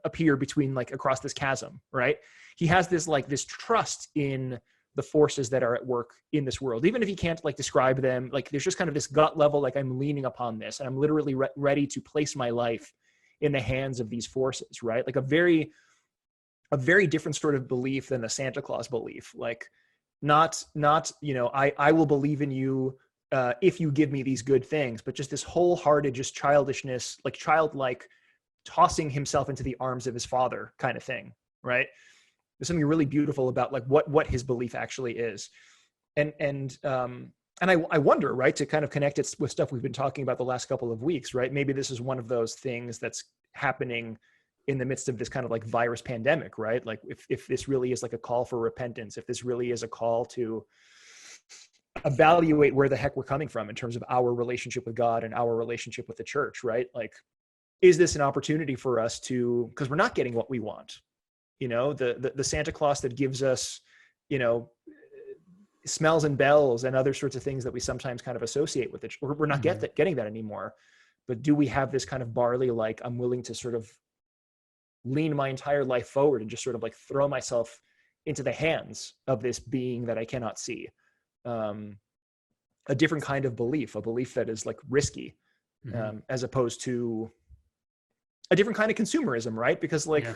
appear between like across this chasm, right? He has this like this trust in the forces that are at work in this world, even if he can't like describe them. Like there's just kind of this gut level, like I'm leaning upon this and I'm literally ready to place my life in the hands of these forces, right? Like a very different sort of belief than the Santa Claus belief. Like not I will believe in you if you give me these good things, but just this wholehearted, just childishness, like childlike tossing himself into the arms of his father kind of thing, right? There's something really beautiful about like what his belief actually is. And I wonder, right, to kind of connect it with stuff we've been talking about the last couple of weeks, right? Maybe this is one of those things that's happening in the midst of this kind of like virus pandemic, right? Like if this really is like a call for repentance, if this really is a call to evaluate where the heck we're coming from in terms of our relationship with God and our relationship with the church, right? Like, is this an opportunity for us to, because we're not getting what we want, the Santa Claus that gives us, smells and bells and other sorts of things that we sometimes kind of associate with it. We're not getting that anymore. But do we have this kind of barley, like I'm willing to sort of lean my entire life forward and just sort of like throw myself into the hands of this being that I cannot see? A different kind of belief, a belief that is like risky, as opposed to a different kind of consumerism, right? Because like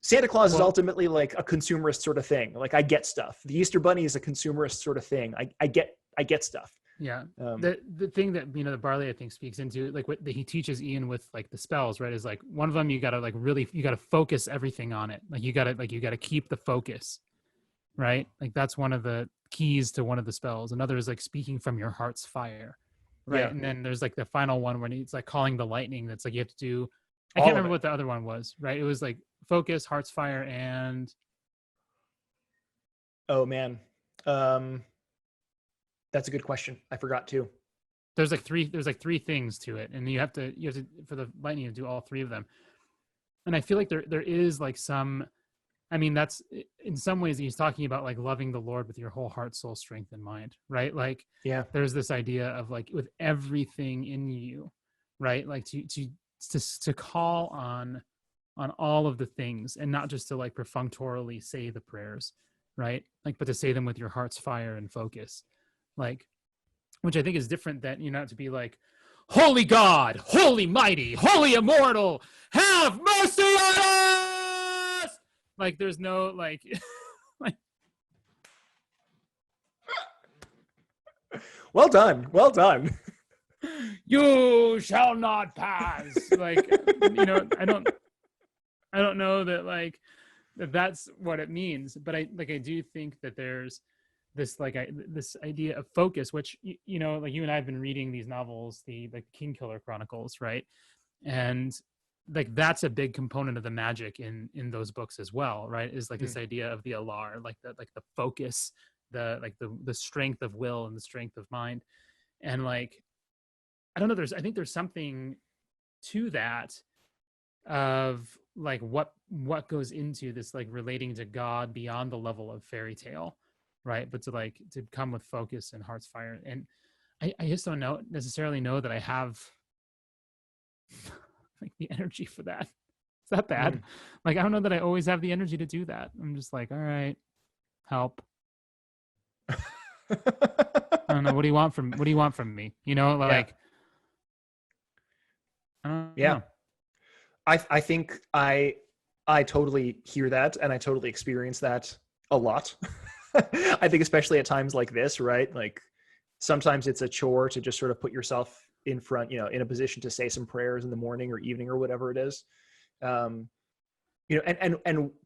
Santa Claus is ultimately like a consumerist sort of thing. Like I get stuff. The Easter Bunny is a consumerist sort of thing. I get stuff. Yeah. The thing that, the barley, I think, speaks into, like what he teaches Ian with like the spells, right? Is like one of them, you got to focus everything on it. Like you got to keep the focus, right? Like that's one of the keys to one of the spells. Another is like speaking from your heart's fire, right? Yeah. And then there's like the final one when it's like calling the lightning. That's like you have to do, I can't remember what the other one was, right? It was like focus, heart's fire, and oh man, that's a good question. I forgot too. There's like three things to it, and you have to for the lightning to do all three of them. And I feel like there is like some, that's in some ways he's talking about like loving the Lord with your whole heart, soul, strength, and mind, right? Like there's this idea of like with everything in you, right? Like to call on all of the things, and not just to like perfunctorily say the prayers, right? Like, but to say them with your heart's fire and focus, like, which I think is different than, not to be like, holy God, holy mighty, holy immortal, have mercy on us. Like, there's no like, like. Well done. You shall not pass. Like, I don't know that like that's what it means, but I do think that there's this this idea of focus, which like you and I have been reading these novels, the King Killer Chronicles, right? And like that's a big component of the magic in those books as well, right? Is like this idea of the alar, like the focus, the strength of will and the strength of mind, and like I don't know. I think there's something to that of like what goes into this like relating to God beyond the level of fairy tale, right? But to come with focus and heart's fire. And I just don't necessarily know that I have like the energy for that. It's that bad. Like I don't know that I always have the energy to do that. I'm just like, all right, help. I don't know. What do you want from me? Like I don't know. I think I totally hear that, and I totally experience that a lot. I think especially at times like this, right? Like sometimes it's a chore to just sort of put yourself in front, in a position to say some prayers in the morning or evening or whatever it is. But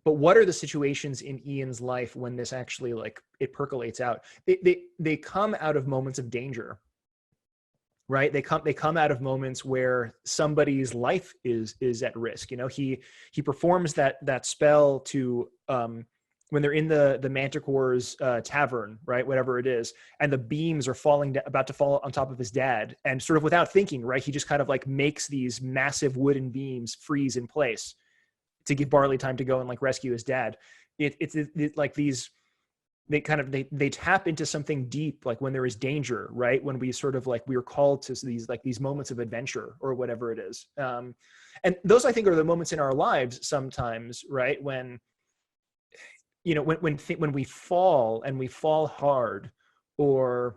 what are the situations in Ian's life when this actually like it percolates out? They come out of moments of danger, right? They come out of moments where somebody's life is at risk. He performs that spell to when they're in the Manticore's tavern, right? Whatever it is, and the beams are about to fall on top of his dad, and sort of without thinking, right? He just kind of like makes these massive wooden beams freeze in place to give Barley time to go and like rescue his dad. It's like these. They tap into something deep, like when there is danger, right? When we sort of like we're called to these moments of adventure or whatever it is. And those I think are the moments in our lives sometimes, right? When when we fall and we fall hard, or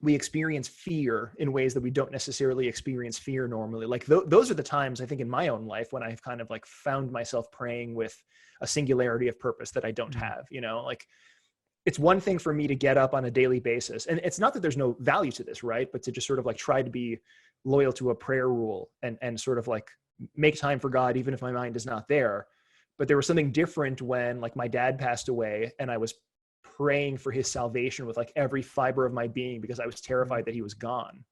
we experience fear in ways that we don't necessarily experience fear normally. Like those are the times I think in my own life when I've kind of like found myself praying with a singularity of purpose that I don't have, like it's one thing for me to get up on a daily basis. And it's not that there's no value to this, right? But to just sort of like try to be loyal to a prayer rule and sort of like make time for God, even if my mind is not there. But there was something different when like my dad passed away and I was praying for his salvation with like every fiber of my being, because I was terrified that he was gone.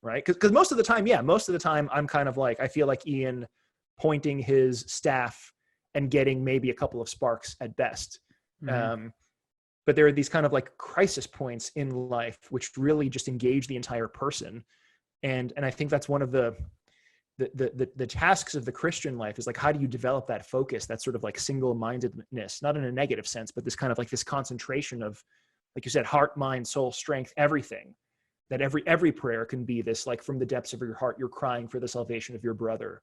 Right. Because most of the time I'm kind of like, I feel like Ian pointing his staff and getting maybe a couple of sparks at best. But there are these kind of like crisis points in life which really just engage the entire person. And I think that's one of the tasks of the Christian life is like, how do you develop that focus, that sort of like single-mindedness, not in a negative sense, but this kind of like this concentration of like you said, heart, mind, soul, strength, everything. That every prayer can be this, like from the depths of your heart, you're crying for the salvation of your brother,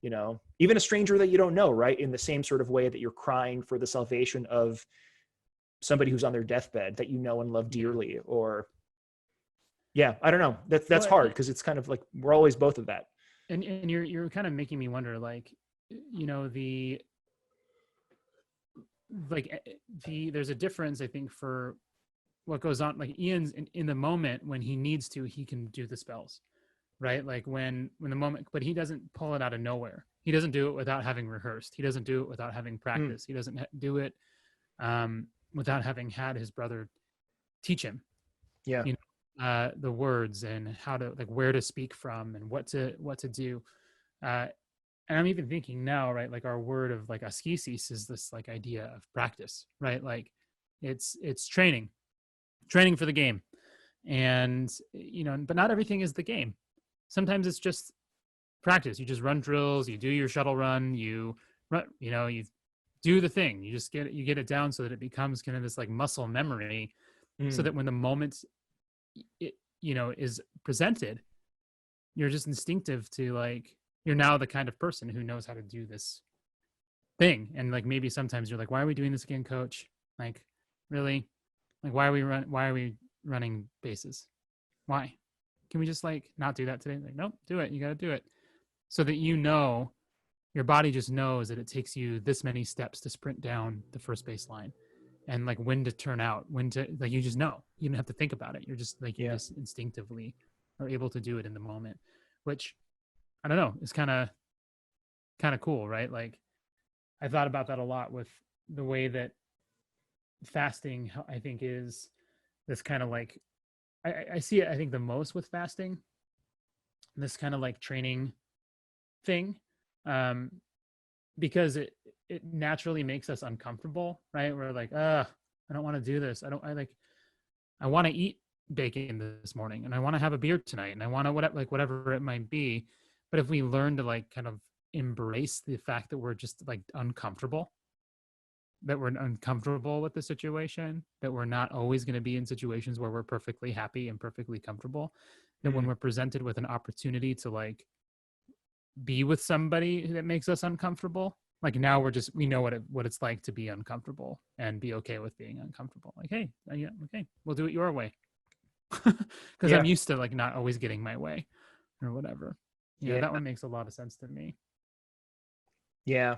you know, even a stranger that you don't know, right? In the same sort of way that you're crying for the salvation of somebody who's on their deathbed that you know and love dearly. Or yeah, I don't know. That's hard, because it's kind of like we're always both of that. And you're kind of making me wonder, like, you know, there's a difference, I think, for what goes on. Like Ian's in the moment when he needs to, he can do the spells, right? Like when the moment, but he doesn't pull it out of nowhere. He doesn't do it without having rehearsed. He doesn't do it without having practice. He doesn't do it without having had his brother teach him, Yeah. you know, the words and how to, like, where to speak from and what to do. And I'm even thinking now, right? Like our word of like askesis is this like idea of practice, right? Like it's training for the game. And, you know, but not everything is the game. Sometimes it's just practice. You just run drills, you do your shuttle run, you run, you know, you do the thing, you just get it down so that it becomes kind of this like muscle memory, so that when the moment it, you know, is presented, you're just instinctive to, like, you're now the kind of person who knows how to do this thing. And like maybe sometimes you're like, why are we doing this again, coach? Like, really? Like, why are we running bases? Why? Can we just like not do that today? Like, nope, do it. You got to do it. So that, you know, your body just knows that it takes you this many steps to sprint down the first base line, and like when to turn out, when to, like, you just know. You don't have to think about it. You're just like, you just instinctively are able to do it in the moment, which, I don't know, is kind of cool, right? Like I thought about that a lot with the way that fasting, I think, is this kind of like, I see it, I think, the most with fasting, this kind of like training thing, because it naturally makes us uncomfortable, right? We're like, I don't want to do this. I want to eat bacon this morning, and I want to have a beer tonight, and I want to whatever it might be. But if we learn to like kind of embrace the fact that we're just like uncomfortable, that we're uncomfortable with the situation, that we're not always going to be in situations where we're perfectly happy and perfectly comfortable, that when we're presented with an opportunity to like be with somebody that makes us uncomfortable, like now we know what it's like to be uncomfortable and be okay with being uncomfortable. Like, hey, yeah, okay, we'll do it your way. Because I'm used to like not always getting my way or whatever. Yeah, that one makes a lot of sense to me. Yeah.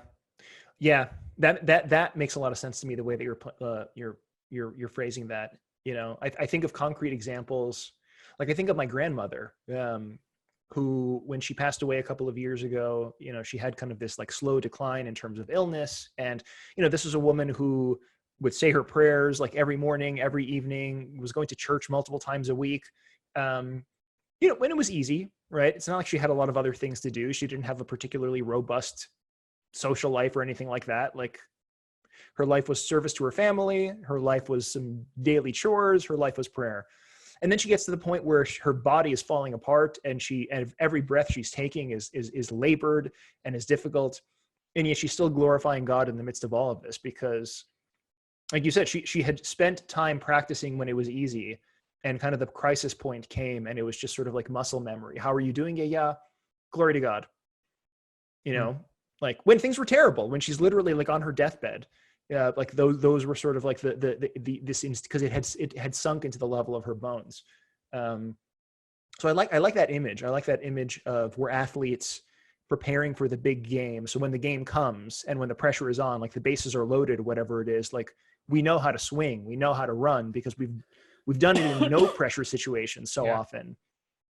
That makes a lot of sense to me, the way that you're phrasing that. You know, I think of concrete examples. Like I think of my grandmother, who, when she passed away a couple of years ago, you know, she had kind of this like slow decline in terms of illness. And, you know, this was a woman who would say her prayers like every morning, every evening, was going to church multiple times a week. You know, when it was easy, right? It's not like she had a lot of other things to do. She didn't have a particularly robust social life or anything like that. Like her life was service to her family. Her life was some daily chores. Her life was prayer. And then she gets to the point where her body is falling apart, and every breath she's taking is labored and is difficult. And yet she's still glorifying God in the midst of all of this, because, like you said, she had spent time practicing when it was easy, and kind of the crisis point came, and it was just sort of like muscle memory. How are you doing? Yeah. Glory to God. You know, like when things were terrible, when she's literally like on her deathbed, like those were sort of like this, because it had sunk into the level of her bones. So I like that image. I like that image of we're athletes preparing for the big game. So when the game comes and when the pressure is on, like the bases are loaded, whatever it is, like we know how to swing, we know how to run, because we've done it in no pressure situations so often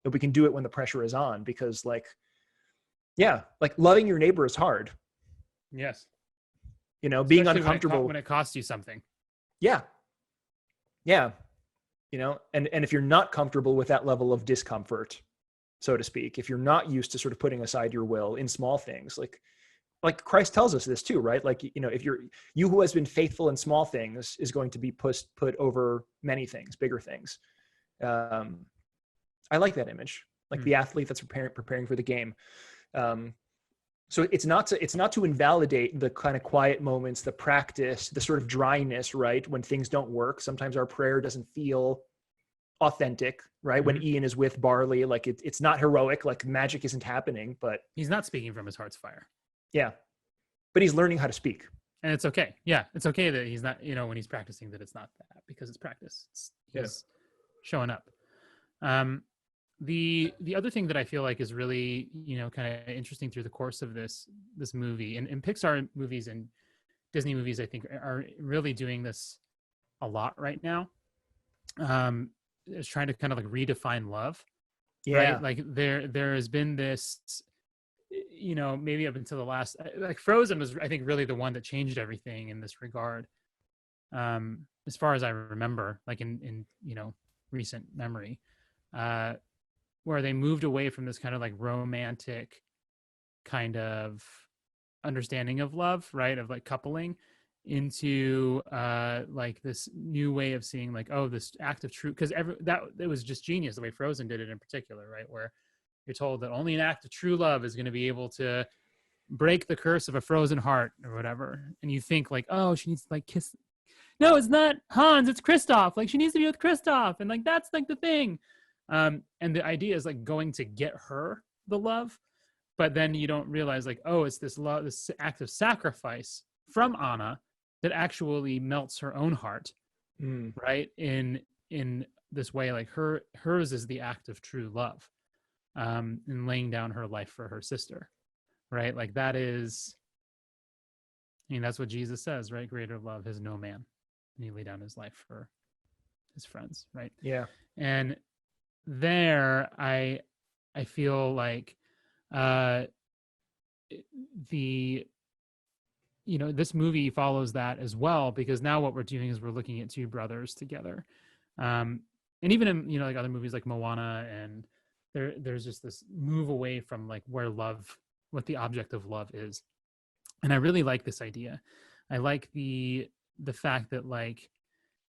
that we can do it when the pressure is on. Because like loving your neighbor is hard. Yes. You know, being especially uncomfortable when it costs you something. Yeah. You know, and if you're not comfortable with that level of discomfort, so to speak, if you're not used to sort of putting aside your will in small things, like Christ tells us this too, right? Like, you know, if you who has been faithful in small things is going to be put over many things, bigger things. I like that image, like the athlete that's preparing for the game. So it's not to invalidate the kind of quiet moments, the practice, the sort of dryness, right? When things don't work, sometimes our prayer doesn't feel authentic, right? When Ian is with Barley, like it's not heroic, like magic isn't happening, but He's not speaking from his heart's fire. yeah, but he's learning how to speak. And it's okay. Yeah, it's okay that he's not, when he's practicing, that it's not that, because it's practice. He's showing up. The other thing that I feel like is really, kind of interesting through the course of this movie, and Pixar movies and Disney movies, I think, are really doing this a lot right now. Is trying to kind of like redefine love. Yeah. Right? Like there has been this, maybe up until the last, like Frozen was, I think, really the one that changed everything in this regard. As far as I remember, like in recent memory, where they moved away from this kind of like romantic kind of understanding of love, right? Of like coupling, into like this new way of seeing like, oh, this act of true, because it was just genius the way Frozen did it in particular, right? Where you're told that only an act of true love is going to be able to break the curse of a frozen heart or whatever. And you think like, oh, she needs to like kiss. No, it's not Hans, it's Kristoff. Like she needs to be with Kristoff. And like, that's like the thing. And the idea is like going to get her the love, but then you don't realize like, oh, it's this love, this act of sacrifice from Anna that actually melts her own heart, right? In this way, like hers is the act of true love, in laying down her life for her sister, right? Like that is, that's what Jesus says, right? Greater love has no man, and he laid down his life for his friends, right? Yeah. And there, I feel like this movie follows that as well, because now what we're doing is we're looking at two brothers together. And even in, like other movies like Moana, and there's just this move away from like what the object of love is. And I really like this idea. I like the fact that like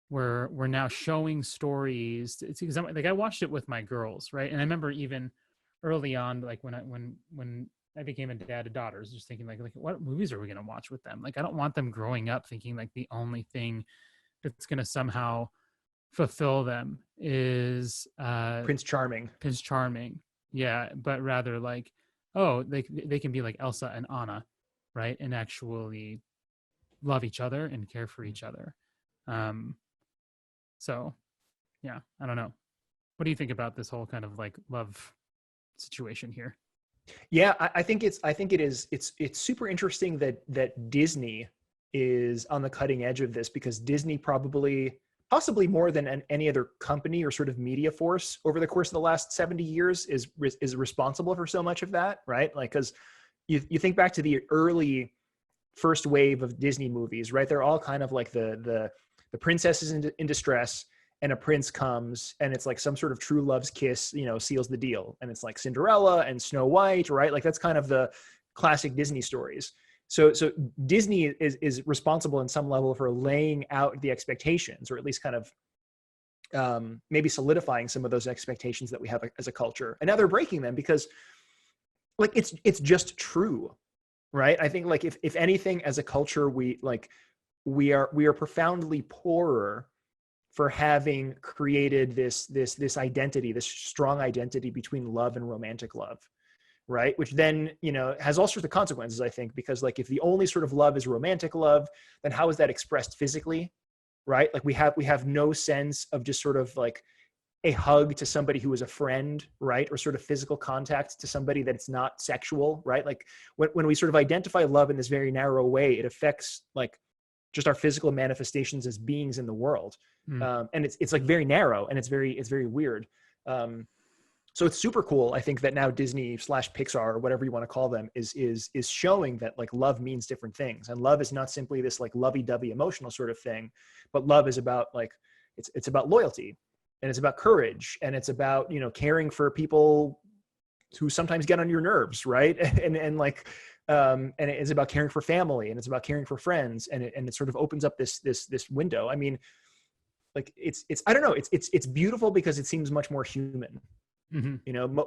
we're now showing stories. It's like I watched it with my girls, right? And I remember even early on, like when I became a dad of daughters, just thinking like what movies are we going to watch with them? Like I don't want them growing up thinking like the only thing that's going to somehow fulfill them is Prince Charming. Yeah, but rather like, oh, they can be like Elsa and Anna, right? And actually love each other and care for each other. So yeah, I don't know. What do you think about this whole kind of like love situation here? Yeah, I think it's super interesting that Disney is on the cutting edge of this, because Disney possibly more than any other company or sort of media force over the course of the last 70 years is responsible for so much of that, right? Like, because you think back to the early first wave of Disney movies, right? They're all kind of like the princess is in distress, and a prince comes, and it's like some sort of true love's kiss, seals the deal. And it's like Cinderella and Snow White, right? Like that's kind of the classic Disney stories. So Disney is responsible in some level for laying out the expectations, or at least kind of maybe solidifying some of those expectations that we have as a culture. And now they're breaking them, because like it's just true, right? I think like if anything, as a culture, we are profoundly poorer for having created this identity, this strong identity between love and romantic love, right? Which then, has all sorts of consequences, I think, because like if the only sort of love is romantic love, then how is that expressed physically, right? Like we have no sense of just sort of like a hug to somebody who is a friend, right? Or sort of physical contact to somebody that it's not sexual, right? Like when we sort of identify love in this very narrow way, it affects like just our physical manifestations as beings in the world. And it's like very narrow, and it's very weird. So it's super cool. I think that now Disney / Pixar, or whatever you want to call them, is showing that like love means different things. And love is not simply this like lovey-dovey emotional sort of thing, but love is about like, it's about loyalty, and it's about courage, and it's about, caring for people who sometimes get on your nerves, right? And like, and it's about caring for family, and it's about caring for friends, and it sort of opens up this window. I mean, like it's I don't know, it's beautiful because it seems much more human.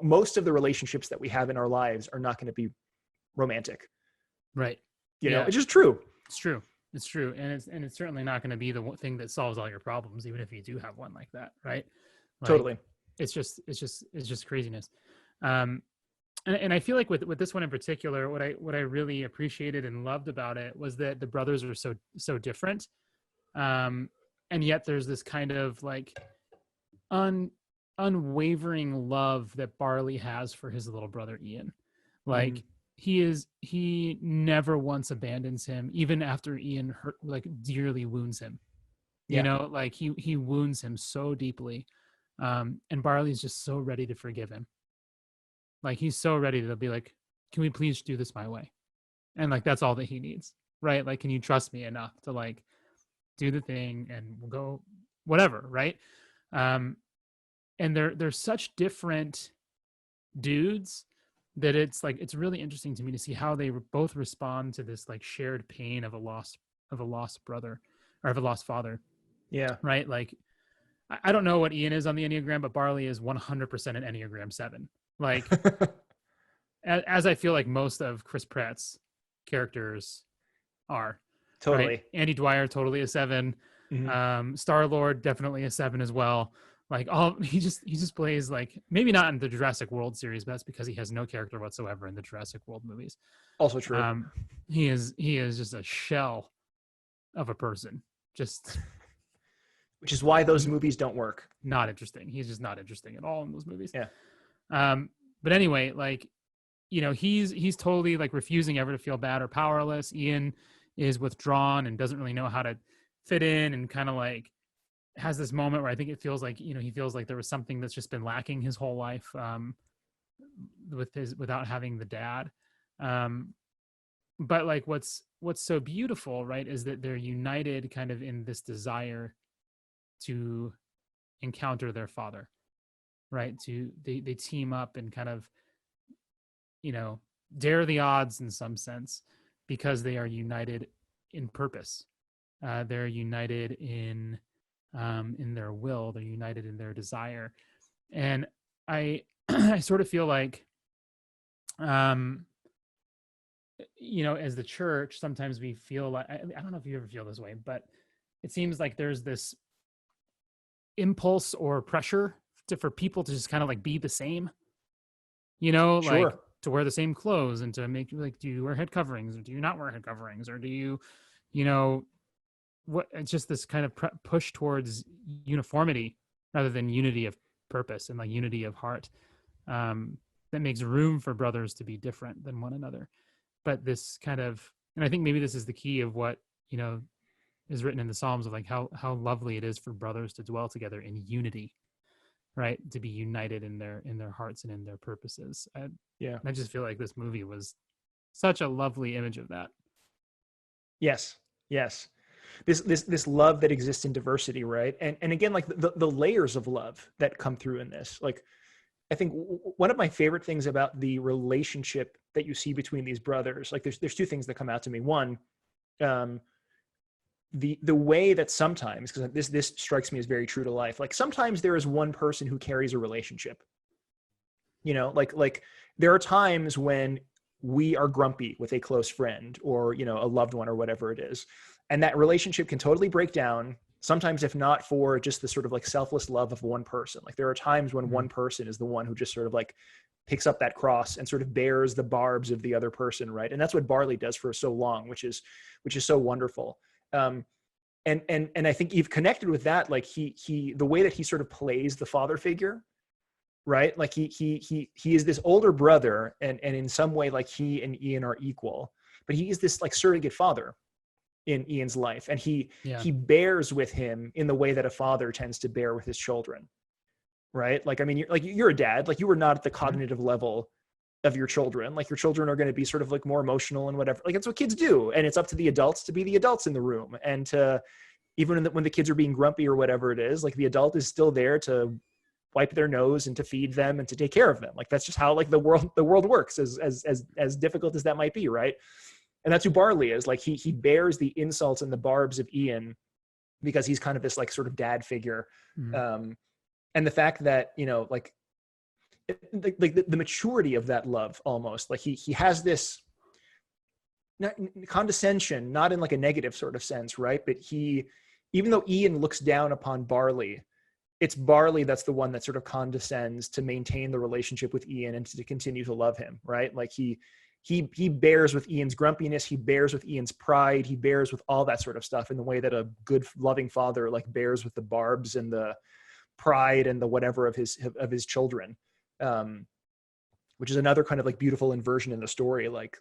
Most of the relationships that we have in our lives are not going to be romantic. Right. You know, Yeah. it's just true. It's true. It's true. And it's certainly not going to be the thing that solves all your problems, even if you do have one like that. Right. Like Totally. it's just craziness. Um, and I feel like with this one in particular, what I really appreciated and loved about it was that the brothers are so different. And yet there's this kind of like unwavering love that Barley has for his little brother Ian. Like he never once abandons him, even after Ian dearly wounds him. You know, like he wounds him so deeply. And Barley's just so ready to forgive him. Like he's so ready to be like, can we please do this my way? And like that's all that he needs, right? Like, can you trust me enough to like do the thing and we'll go whatever, right? And they're such different dudes that it's really interesting to me to see how they both respond to this like shared pain of a lost brother or of a lost father. Yeah. Right. Like I don't know what Ian is on the Enneagram, but Barley is 100% an Enneagram 7. Like as I feel like most of Chris Pratt's characters are. Totally. Right? Andy Dwyer, totally a 7. Star-Lord, definitely a 7 as well. Like he just plays like, maybe not in the Jurassic World series, but that's because he has no character whatsoever in the Jurassic World movies. Also true. He is just a shell of a person. Just which is why those movies don't work. Not interesting. He's just not interesting at all in those movies. Yeah. But anyway, like, you know, he's totally like refusing ever to feel bad or powerless. Ian is withdrawn and doesn't really know how to fit in, and kind of like has this moment where I think it feels like, you know, he feels like there was something that's just been lacking his whole life, without having the dad. But like what's so beautiful, right, is that they're united kind of in this desire to encounter their father, right? They team up and kind of, you know, dare the odds in some sense, because they are united in purpose. They're united in their will. They're united in their desire. And I sort of feel like, you know, as the church, sometimes we feel like, I don't know if you ever feel this way, but it seems like there's this impulse or pressure for people to just kind of like be the same, you know, Sure. like to wear the same clothes and to make, like, do you wear head coverings or do you not wear head coverings, or do you know, what? It's just this kind of push towards uniformity rather than unity of purpose and like unity of heart, that makes room for brothers to be different than one another. But this kind of, and I think maybe this is the key of what, you know, is written in the Psalms, of like how lovely it is for brothers to dwell together in unity, right? To be united in their hearts and in their purposes. I just feel like this movie was such a lovely image of that. Yes. This love that exists in diversity, right? And again, like the layers of love that come through in this. Like, I think one of my favorite things about the relationship that you see between these brothers, like there's two things that come out to me. One, the way that sometimes, because this strikes me as very true to life, like sometimes there is one person who carries a relationship. You know, like there are times when we are grumpy with a close friend or, you know, a loved one or whatever it is, and that relationship can totally break down. Sometimes, if not for just the sort of like selfless love of one person, like there are times when one person is the one who just sort of like picks up that cross and sort of bears the barbs of the other person, right? And that's what Barley does for so long, which is so wonderful. And I think you've connected with that, like he the way that he sort of plays the father figure, right? Like he is this older brother, and in some way, like he and Ian are equal, but he is this like surrogate father in Ian's life, and he bears with him in the way that a father tends to bear with his children, right? Like, I mean, you're a dad, like you were not at the cognitive level of your children. Like your children are going to be sort of like more emotional and whatever. Like that's what kids do, and it's up to the adults to be the adults in the room, and to even when the kids are being grumpy or whatever it is, like the adult is still there to wipe their nose and to feed them and to take care of them. Like that's just how like the world works, as difficult as that might be, right? And that's who Barley is. Like he bears the insults and the barbs of Ian because he's kind of this like sort of dad figure. And the fact that, you know, like the maturity of that love, almost like he has this condescension, not in like a negative sort of sense, right? But even though Ian looks down upon Barley, it's Barley that's the one that sort of condescends to maintain the relationship with Ian and to continue to love him, right? Like he bears with Ian's grumpiness, he bears with Ian's pride, he bears with all that sort of stuff in the way that a good loving father like bears with the barbs and the pride and the whatever of his children, which is another kind of like beautiful inversion in the story. Like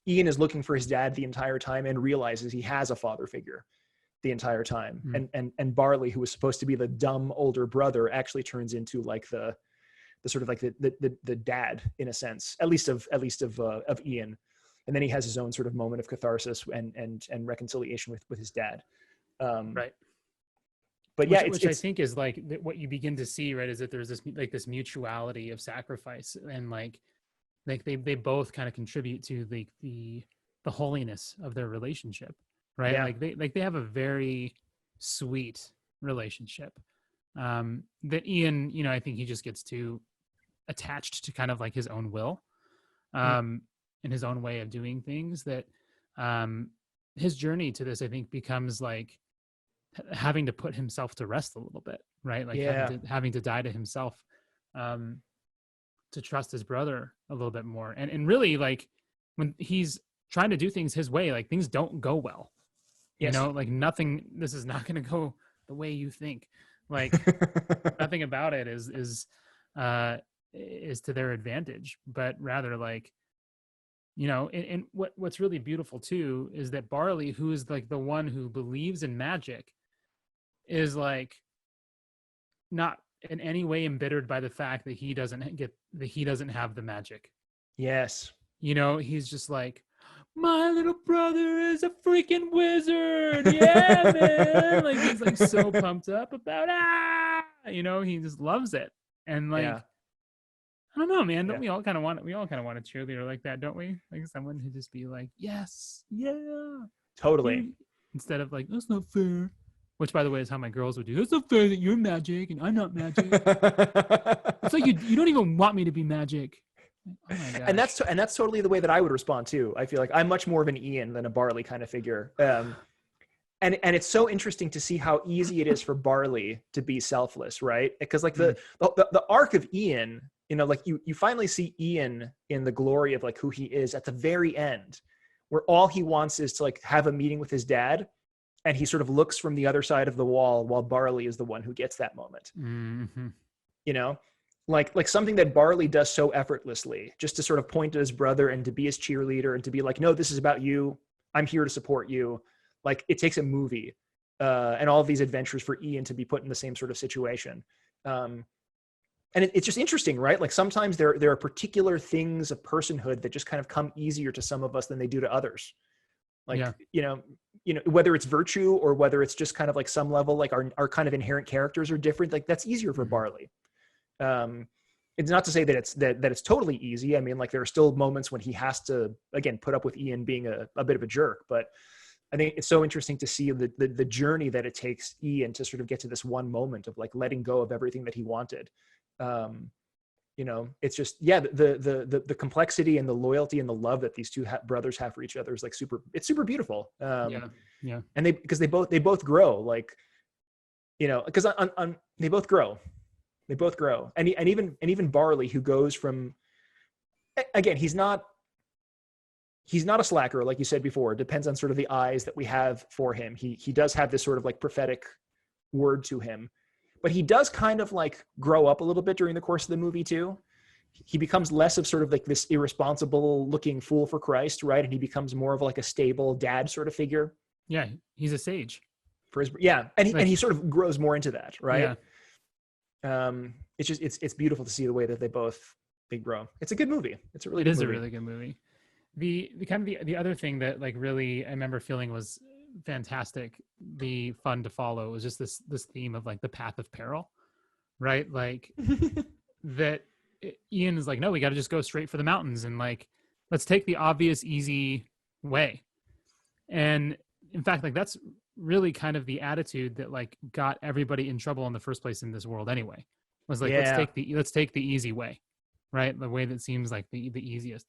Ian is looking for his dad the entire time and realizes he has a father figure the entire time. And Barley, who was supposed to be the dumb older brother, actually turns into like the sort of like the dad in a sense, at least of Ian. And then he has his own sort of moment of catharsis and reconciliation with his dad. Right. But which I think is like what you begin to see, right? Is that there's this mutuality of sacrifice, and like they both kind of contribute to the holiness of their relationship, right? Yeah. Like they have a very sweet relationship. That Ian, I think he just gets too attached to kind of like his own will, and his own way of doing things. That his journey to this, I think, becomes like having to put himself to rest a little bit, right? Like having to die to himself, to trust his brother a little bit more. And really, like when he's trying to do things his way, like things don't go well. Yes. Like this is not going to go the way you think. Like nothing about it is to their advantage, but rather like, and what's really beautiful too is that Barley, who is like the one who believes in magic, is like not in any way embittered by the fact that he doesn't have the magic. Yes. He's just like, my little brother is a freaking wizard. Yeah, man. Like he's like so pumped up about he just loves it. And like, I don't know, man. Don't we all kind of want a cheerleader like that, don't we? Like someone who just be like, yes, yeah. Totally. Instead of like, that's not fair. Which, by the way, is how my girls would do. It's not fair that you're magic and I'm not magic. It's like you don't even want me to be magic. Oh my gosh. And that's totally the way that I would respond too. I feel like I'm much more of an Ian than a Barley kind of figure. And it's so interesting to see how easy it is for Barley to be selfless, right? Because like the arc of Ian, like you finally see Ian in the glory of like who he is at the very end, where all he wants is to like have a meeting with his dad. And he sort of looks from the other side of the wall while Barley is the one who gets that moment. Mm-hmm. Like something that Barley does so effortlessly, just to sort of point at his brother and to be his cheerleader and to be like, no, this is about you. I'm here to support you. Like it takes a movie and all of these adventures for Ian to be put in the same sort of situation. And it's just interesting, right? Like sometimes there are particular things of personhood that just kind of come easier to some of us than they do to others. Like, whether it's virtue or whether it's just kind of like some level, like our kind of inherent characters are different. Like that's easier for Barley. It's not to say that it's totally easy. I mean, like there are still moments when he has to, again, put up with Ian being a bit of a jerk, but I think it's so interesting to see the journey that it takes Ian to sort of get to this one moment of like letting go of everything that he wanted. It's just, the complexity and the loyalty and the love that these two brothers have for each other is like it's super beautiful. And because they both grow, like, because they both grow. And even Barley, who goes from, again, he's not a slacker, like you said before. It depends on sort of the eyes that we have for him. He does have this sort of like prophetic word to him. But he does kind of like grow up a little bit during the course of the movie too. He becomes less of sort of like this irresponsible looking fool for Christ, right? And he becomes more of like a stable dad sort of figure. Yeah, he's a sage. And he sort of grows more into that, right? Yeah. It's beautiful to see the way that they grow. It's a good movie. It's a really good movie. A really good movie. The kind of the other thing that like really I remember feeling was fantastic, the fun to follow, was just this theme of like the path of peril, right? Like that Ian is like, no, we got to just go straight for the mountains and like let's take the obvious easy way. And in fact, like that's really kind of the attitude that like got everybody in trouble in the first place in this world anyway, was like let's take the easy way, right? The way that seems like the easiest.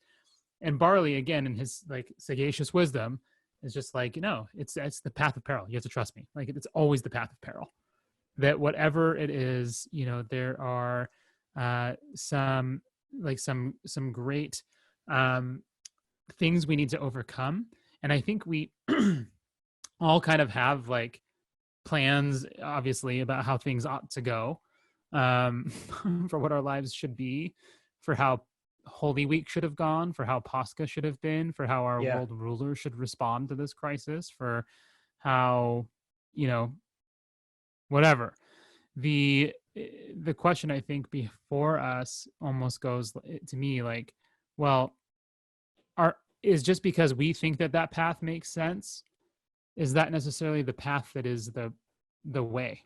And Barley, again, in his like sagacious wisdom, is just like, no, it's the path of peril. You have to trust me. Like it's always the path of peril. That whatever it is, there are some great things we need to overcome. And I think we all kind of have like plans, obviously, about how things ought to go, for what our lives should be, for how Holy Week should have gone, for how Pascha should have been, for how our Yeah. world ruler should respond to this crisis, for how, whatever. The question, I think, before us almost goes to me like, well, is just because we think that path makes sense, is that necessarily the path that is the way?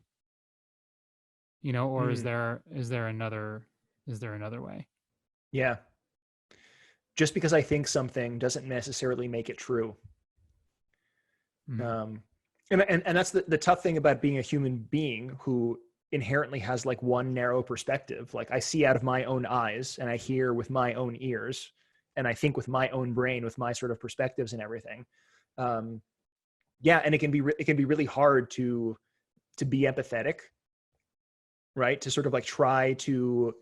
Or is there another way? Yeah. Just because I think something doesn't necessarily make it true. Mm-hmm. And that's the tough thing about being a human being who inherently has like one narrow perspective. Like I see out of my own eyes and I hear with my own ears and I think with my own brain, with my sort of perspectives and everything. Yeah. And it can be really hard to be empathetic, right? To sort of like try to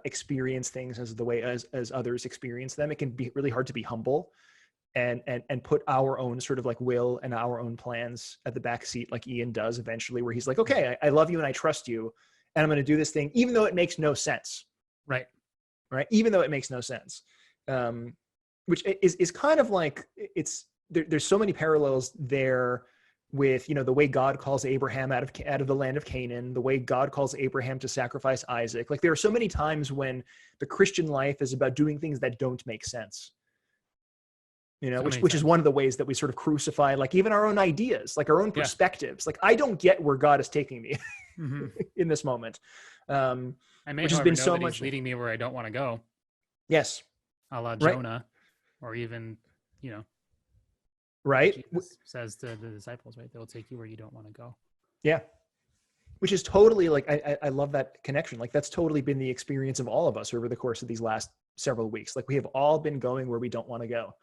experience things as the way as others experience them. It can be really hard to be humble and put our own sort of like will and our own plans at the back seat, like Ian does eventually, where he's like, okay, I love you and I trust you, and I'm going to do this thing, even though it makes no sense. Right. Even though it makes no sense. Which is kind of like, there's so many parallels there with, the way God calls Abraham out of the land of Canaan, the way God calls Abraham to sacrifice Isaac. Like there are so many times when the Christian life is about doing things that don't make sense. Which is one of the ways that we sort of crucify, like even our own ideas, like our own perspectives. Like I don't get where God is taking me in this moment. I may, which has been so much leading me where I don't want to go. Yes. A la Jonah, or even, right. Jesus says to the disciples, right? They'll take you where you don't want to go. Yeah. Which is totally like, I love that connection. Like that's totally been the experience of all of us over the course of these last several weeks. Like we have all been going where we don't want to go.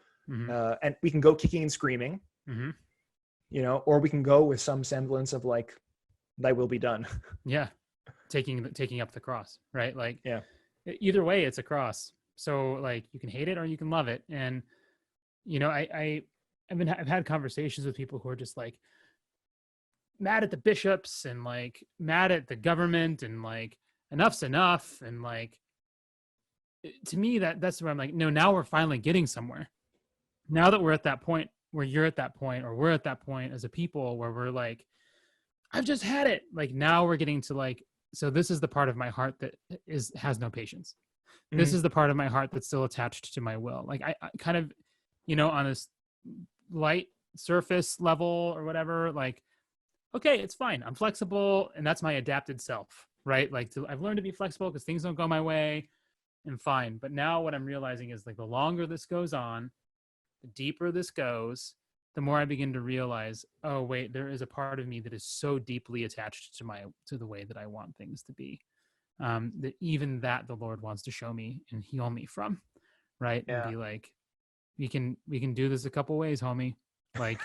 And we can go kicking and screaming, or we can go with some semblance of like, thy will be done. Yeah. Taking up the cross, right? Like, yeah. Either way, it's a cross. So like you can hate it or you can love it. And, I've had conversations with people who are just like mad at the bishops and like mad at the government and like enough's enough. And like, to me, that's where I'm like, no, now we're finally getting somewhere. Now that we're at that point where you're at that point, or we're at that point as a people where we're like, I've just had it. Like now we're getting to like, so this is the part of my heart that has no patience. This is the part of my heart that's still attached to my will. Like I kind of, on this light surface level or whatever, like, okay, it's fine. I'm flexible and that's my adapted self, right? Like I've learned to be flexible because things don't go my way and fine. But now what I'm realizing is like the longer this goes on, the deeper this goes, the more I begin to realize, oh wait, there is a part of me that is so deeply attached to the way that I want things to be. That even that the Lord wants to show me and heal me from, right? Yeah. And be like, we can do this a couple ways, homie. Like,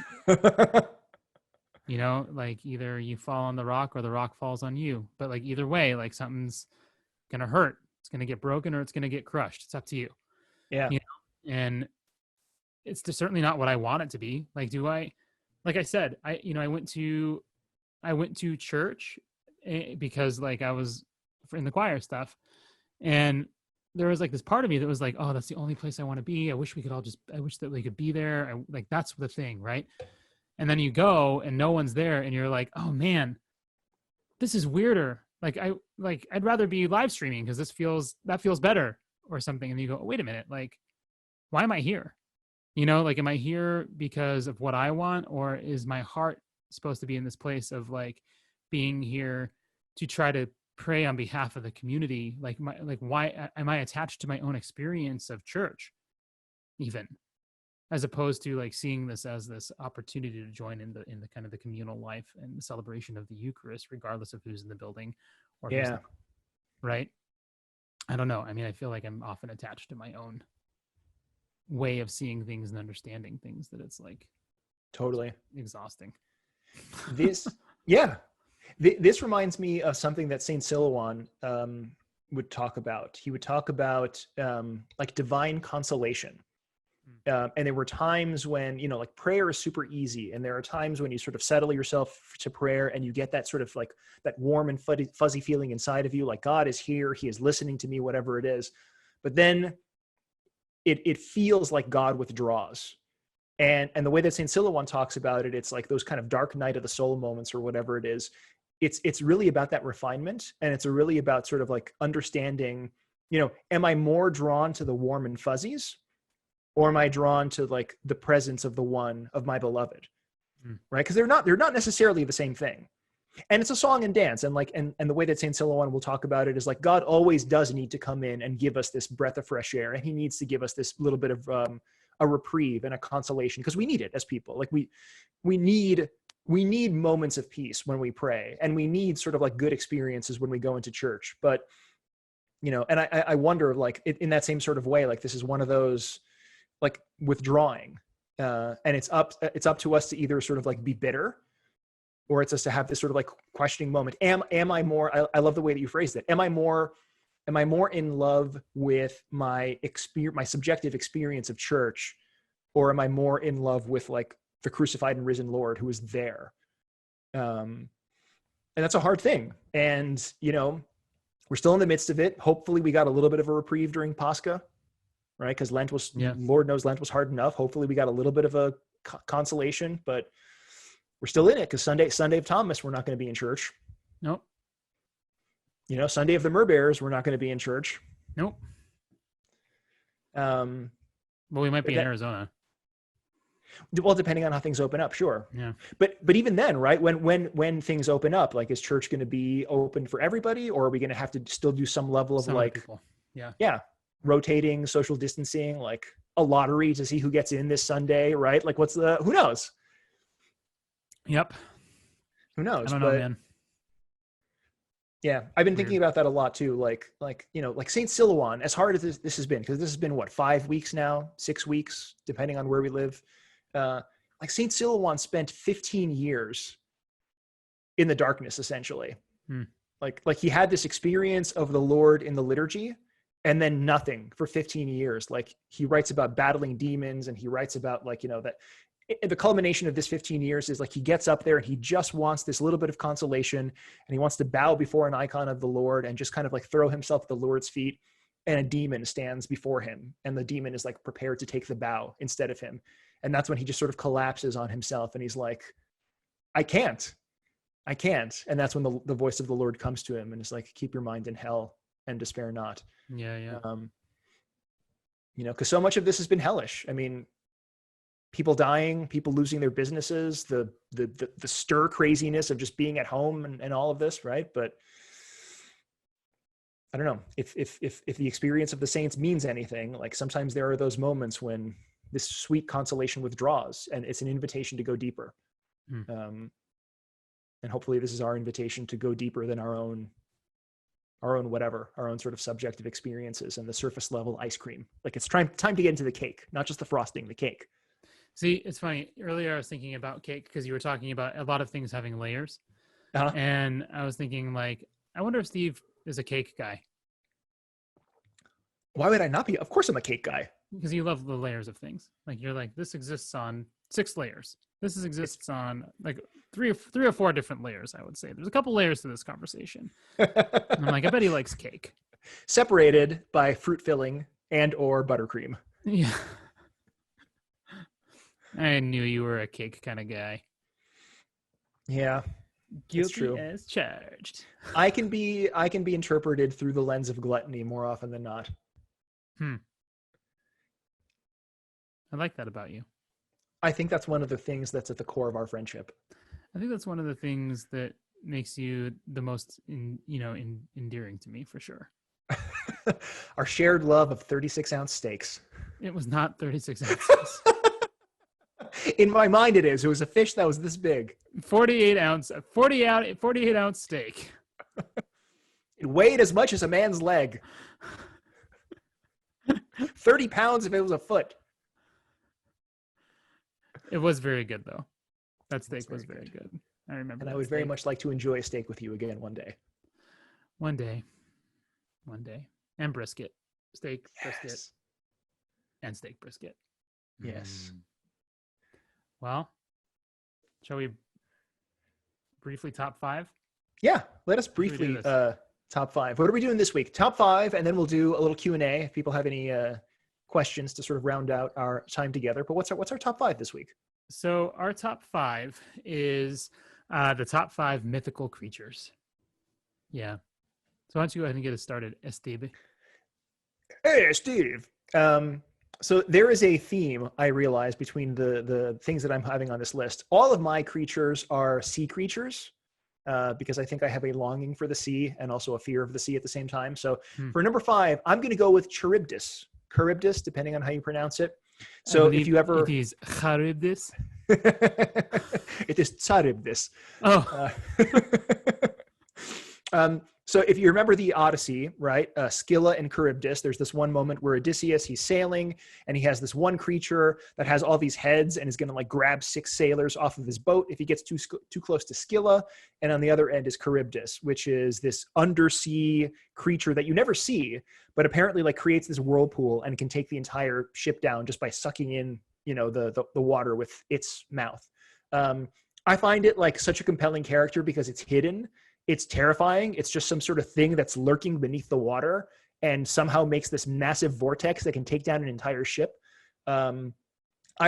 like either you fall on the rock or the rock falls on you. But like either way, like something's gonna hurt. It's gonna get broken or it's gonna get crushed. It's up to you. Yeah. And it's certainly not what I want it to be. Like, like I said, I went to church because like I was in the choir stuff, and there was like this part of me that was like, oh, that's the only place I want to be. I wish that we could be there. Like, that's the thing. Right. And then you go and no one's there and you're like, oh man, this is weirder. Like I'd rather be live streaming because that feels better or something. And you go, oh, wait a minute. Like, why am I here? Like, am I here because of what I want, or is my heart supposed to be in this place of like being here to try to pray on behalf of the community? Like, why am I attached to my own experience of church, even, as opposed to like seeing this as this opportunity to join in the kind of the communal life and the celebration of the Eucharist, regardless of who's in the building or who's not, right? I don't know. I mean, I feel like I'm often attached to my own way of seeing things and understanding things that it's like Totally. exhausting. This, yeah. This reminds me of something that Saint Silouan would talk about. He would talk about like divine consolation. And there were times when, you know, like prayer is super easy. And there are times when you sort of settle yourself to prayer and you get that sort of like that warm and fuzzy feeling inside of you, like God is here, he is listening to me, whatever it is. But then it feels like God withdraws. And the way that Saint Silouan talks about it, it's like those kind of dark night of the soul moments or whatever it is. It's really about that refinement. And it's really about sort of like understanding, you know, am I more drawn to the warm and fuzzies, or am I drawn to like the presence of the one of my beloved? Right? Because they're not necessarily the same thing. And it's a song and dance. And like, and the way that Saint Silouan will talk about it is like, God always does need to come in and give us this breath of fresh air. And he needs to give us this little bit of a reprieve and a consolation, because we need it as people. Like we need moments of peace when we pray, and we need sort of like good experiences when we go into church. But, you know, and I wonder, like in that same sort of way, like this is one of those like withdrawing, and it's up to us to either sort of like be bitter, or it's us to have this sort of like questioning moment. Am I more, I love the way that you phrased it. Am I more in love with my subjective experience of church, or am I more in love with like the crucified and risen Lord who is there? And that's a hard thing. And, you know, we're still in the midst of it. Hopefully we got a little bit of a reprieve during Pascha, right? Because Lent was, Lord knows Lent was hard enough. Hopefully we got a little bit of a consolation, but we're still in it, because Sunday of Thomas, we're not going to be in church. Nope. You know, Sunday of the Myrrh Bearers, we're not going to be in church. Nope. Well, we might be in Arizona. Well, depending on how things open up, sure. Yeah. But even then, right? When things open up, like, is church going to be open for everybody, or are we going to have to still do some level of rotating social distancing, like a lottery to see who gets in this Sunday, right? Like, who knows? Yep. Who knows? I don't know, man. Yeah, I've been thinking about that a lot too. Like, you know, like Saint Silouan, as hard as this has been, because this has been what, 5 weeks now, 6 weeks, depending on where we live. Like Saint Silouan spent 15 years in the darkness, essentially. Like he had this experience of the Lord in the liturgy, and then nothing for 15 years. Like he writes about battling demons, and he writes about, like, you know, that the culmination of this 15 years is like he gets up there and he just wants this little bit of consolation, and he wants to bow before an icon of the Lord and just kind of like throw himself at the Lord's feet, and a demon stands before him, and the demon is like prepared to take the bow instead of him. And that's when he just sort of collapses on himself, and he's like, I can't. And that's when the voice of the Lord comes to him and is like, keep your mind in hell and despair not. Yeah. You know, because so much of this has been hellish. I mean, people dying, people losing their businesses, the stir craziness of just being at home and all of this, right? But I don't know if the experience of the saints means anything. Like sometimes there are those moments when this sweet consolation withdraws, and it's an invitation to go deeper. And hopefully this is our invitation to go deeper than our own sort of subjective experiences and the surface level ice cream. Like it's time to get into the cake, not just the frosting, the cake. See, it's funny. Earlier I was thinking about cake because you were talking about a lot of things having layers. And I was thinking, like, I wonder if Steve is a cake guy. Why would I not be? Of course I'm a cake guy. Because you love the layers of things. Like, you're like, this exists on 6 layers. This exists on like three or four different layers, I would say. There's a couple layers to this conversation. And I'm like, I bet he likes cake. Separated by fruit filling and or buttercream. Yeah. I knew you were a cake kind of guy. Yeah. Guilty true. as charged. I can be interpreted through the lens of gluttony more often than not. I like that about you. I think that's one of the things that's at the core of our friendship. I think that's one of the things that makes you the most endearing to me, for sure. Our shared love of 36-ounce steaks. It was not 36 ounces. In my mind, it is. It was a fish that was this big. 48 ounce steak. It weighed as much as a man's leg. 30 pounds if it was a foot. It was very good though. That steak was very very good. I remember. And I that would very steak. much like to enjoy a steak with you again one day. One day. And brisket. Steak, brisket, Yes. and steak brisket. Yes. Well, shall we briefly top 5? Yeah. Let us How should we do briefly this? top 5. What are we doing this week? Top 5, and then we'll do a little Q&A if people have any questions to sort of round out our time together. But what's our top 5 this week? So our top 5 is the top 5 mythical creatures. Yeah. So why don't you go ahead and get us started, Esteve? Hey, Steve. So there is a theme I realize between the things that I'm having on this list. All of my creatures are sea creatures because I think I have a longing for the sea and also a fear of the sea at the same time. So for number 5, I'm going to go with Charybdis. Charybdis, depending on how you pronounce it. So if you ever... It is Charybdis. It is Charybdis. Oh. So if you remember the Odyssey, right? Scylla and Charybdis, there's this one moment where Odysseus, he's sailing and he has this one creature that has all these heads and is going to like grab 6 sailors off of his boat if he gets too close to Scylla. And on the other end is Charybdis, which is this undersea creature that you never see, but apparently like creates this whirlpool and can take the entire ship down just by sucking in, the water with its mouth. I find it like such a compelling character because it's hidden. It's terrifying. It's just some sort of thing that's lurking beneath the water and somehow makes this massive vortex that can take down an entire ship. I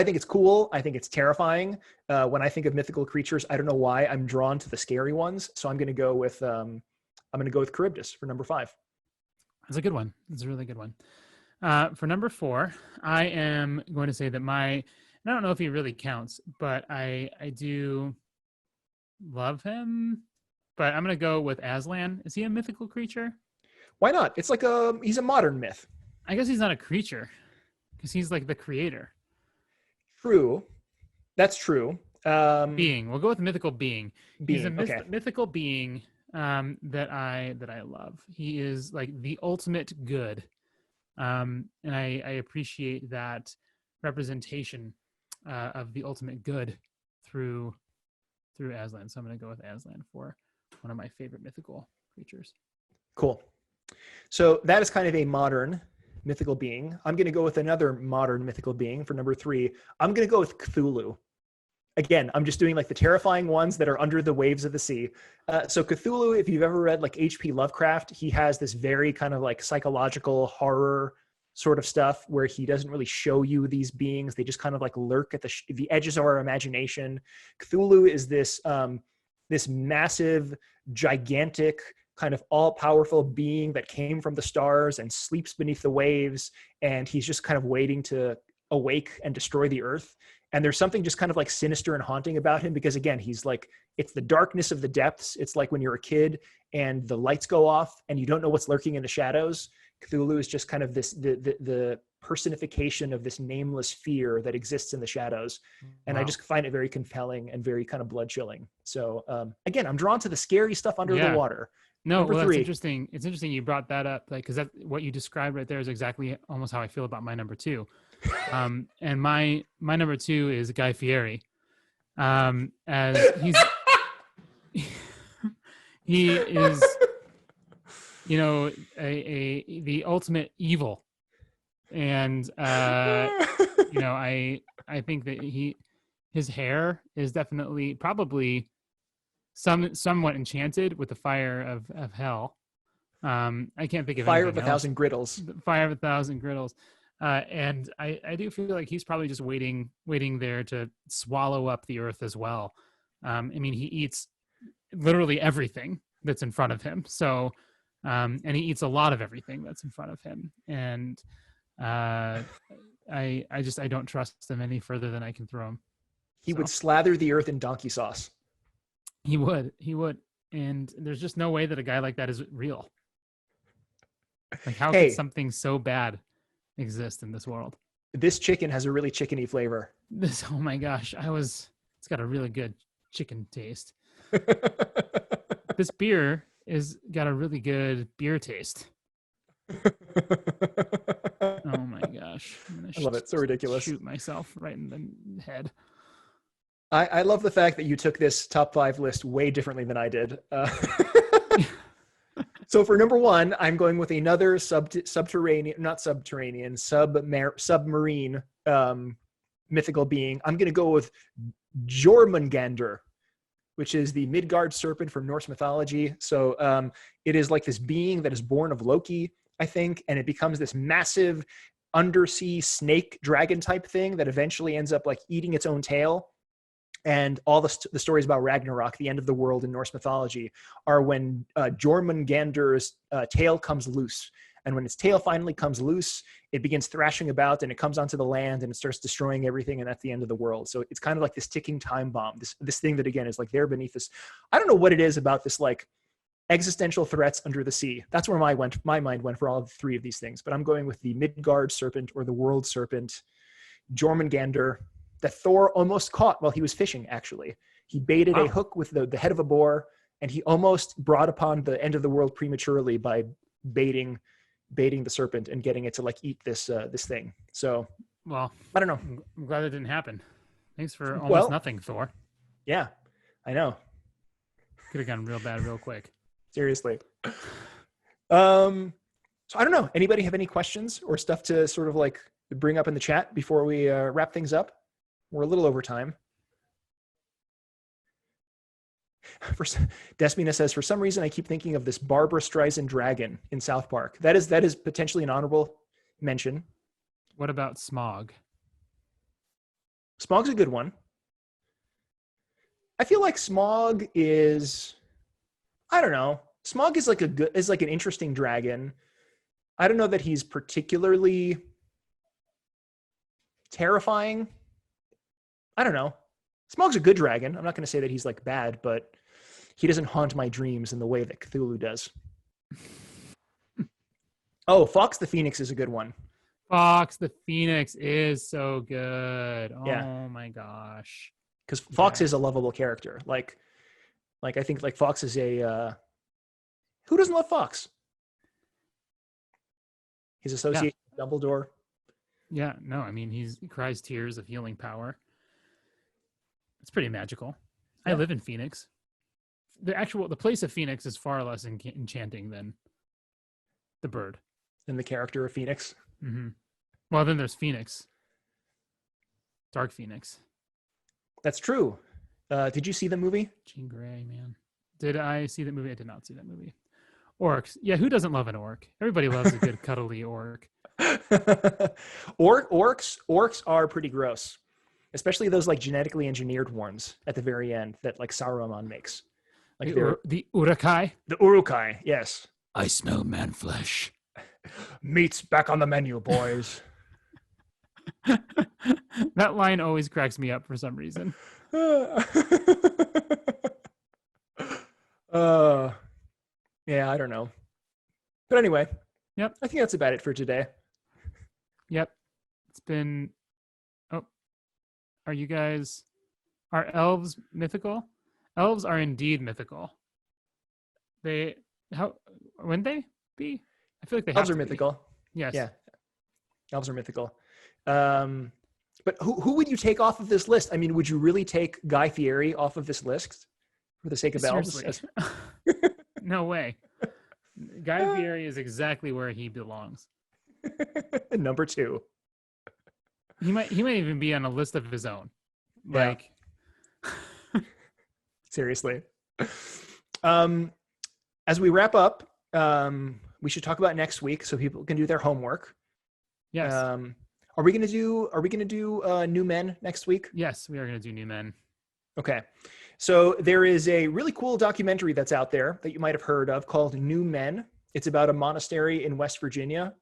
think it's cool. I think it's terrifying. When I think of mythical creatures, I don't know why I'm drawn to the scary ones. So I'm going to go with Charybdis for number 5. That's a good one. It's a really good one. For number 4, I am going to say that and I don't know if he really counts, but I do love him. But I'm going to go with Aslan. Is he a mythical creature? Why not? It's like he's a modern myth. I guess he's not a creature because he's like the creator. True. That's true. Being. We'll go with mythical being. He's a mythical being that I love. He is like the ultimate good. And I appreciate that representation of the ultimate good through Aslan. So I'm going to go with Aslan for one of my favorite mythical creatures. Cool. So that is kind of a modern mythical being. I'm going to go with another modern mythical being for number 3. I'm going to go with Cthulhu. Again, I'm just doing like the terrifying ones that are under the waves of the sea. So Cthulhu, if you've ever read like H.P. Lovecraft, he has this very kind of like psychological horror sort of stuff where he doesn't really show you these beings. They just kind of like lurk at the edges of our imagination. Cthulhu is this massive, gigantic, kind of all-powerful being that came from the stars and sleeps beneath the waves, and he's just kind of waiting to awake and destroy the earth. And there's something just kind of like sinister and haunting about him because, again, he's like, it's the darkness of the depths. It's like when you're a kid and the lights go off and you don't know what's lurking in the shadows. Cthulhu is just kind of this the personification of this nameless fear that exists in the shadows. And wow. I just find it very compelling and very kind of blood chilling. So again, I'm drawn to the scary stuff under the water. No, well, that's interesting. It's interesting you brought that up, like, because that what you described right there is exactly almost how I feel about my number 2. And my number 2 is Guy Fieri. As he is, the ultimate evil. And I think that his hair is definitely probably somewhat enchanted with the fire of hell. I can't think of fire of anything a thousand griddles. Fire of a thousand griddles. And I do feel like he's probably just waiting there to swallow up the earth as well. I mean, he eats literally everything that's in front of him. So, and he eats a lot of everything that's in front of him. And I don't trust him any further than I can throw him. He would slather the earth in donkey sauce. He would. And there's just no way that a guy like that is real. Like, how could something so bad exist in this world? This chicken has a really chickeny flavor. Oh my gosh. It's got a really good chicken taste. This beer is got a really good beer taste. Oh my gosh. I love it. So ridiculous. Shoot myself right in the head. I love the fact that you took this top 5 list way differently than I did. So for number 1, I'm going with another submarine mythical being. I'm going to go with Jormungandr, which is the Midgard serpent from Norse mythology. So it is like this being that is born of Loki, I think, and it becomes this massive undersea snake dragon type thing that eventually ends up like eating its own tail. And all the stories about Ragnarok, the end of the world in Norse mythology, are when Jormungandr's tail comes loose. And when its tail finally comes loose, it begins thrashing about and it comes onto the land and it starts destroying everything. And that's the end of the world. So it's kind of like this ticking time bomb, this thing that, again, is like there beneath this. I don't know what it is about this like existential threats under the sea. That's where my mind went for all 3 of these things. But I'm going with the Midgard serpent, or the world serpent, Jormungandr, that Thor almost caught while he was fishing, actually. He baited a hook with the head of a boar, and he almost brought upon the end of the world prematurely by baiting the serpent and getting it to like eat this thing. So, well, I don't know. I'm glad it didn't happen. Thanks for almost nothing, Thor. Yeah, I know. Could have gone real bad real quick. Seriously. So I don't know. Anybody have any questions or stuff to sort of like bring up in the chat before we wrap things up? We're a little over time. Despina says, for some reason, I keep thinking of this Barbara Streisand dragon in South Park. That is potentially an honorable mention. What about Smog? Smog's a good one. I feel like Smog is, I don't know. Smog is like an interesting dragon. I don't know that he's particularly terrifying. I don't know. Smog's a good dragon. I'm not going to say that he's like bad, but he doesn't haunt my dreams in the way that Cthulhu does. Oh, Fox the Phoenix is a good one. Fox the Phoenix is so good. Yeah. Oh my gosh. Because Fox is a lovable character. Like I think like Fox is a who doesn't love Fox? His association with Dumbledore. Yeah, no, I mean he cries tears of healing power. It's pretty magical. Yeah. I live in Phoenix. The place of Phoenix is far less enchanting than the bird. Than the character of Phoenix. Mm-hmm. Well, then there's Phoenix. Dark Phoenix. That's true. Did you see the movie? Jean Grey, man. Did I see that movie? I did not see that movie. Orcs. Yeah, who doesn't love an orc? Everybody loves a good cuddly orc. Orcs are pretty gross. Especially those like genetically engineered ones at the very end that like Saruman makes. Like the Urukai? The Urukai, yes. I smell man flesh. Meat's back on the menu, boys. That line always cracks me up for some reason. Yeah, I don't know. But anyway, yep. I think that's about it for today. Yep. It's been... Are elves mythical? Elves are indeed mythical. Wouldn't they be? I feel like they elves have are mythical. Yes. Yeah. Elves are mythical. But who would you take off of this list? I mean, would you really take Guy Fieri off of this list for the sake of elves? No way. Guy Fieri is exactly where he belongs. Number 2. He might even be on a list of his own. Like, seriously. As we wrap up, we should talk about next week so people can do their homework. Yes. Are we gonna do New Men next week? Yes, we are gonna do New Men. Okay. So there is a really cool documentary that's out there that you might have heard of called New Men. It's about a monastery in West Virginia.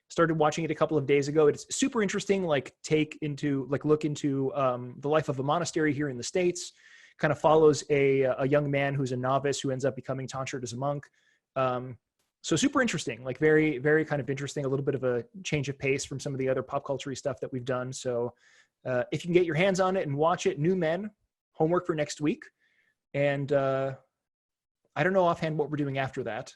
Started watching it a couple of days ago. It's super interesting, look into the life of a monastery here in the States. Kind of follows a young man who's a novice who ends up becoming tonsured as a monk. So super interesting, like very, very kind of interesting, a little bit of a change of pace from some of the other pop culture stuff that we've done. So if you can get your hands on it and watch it, New Men, homework for next week. And I don't know offhand what we're doing after that.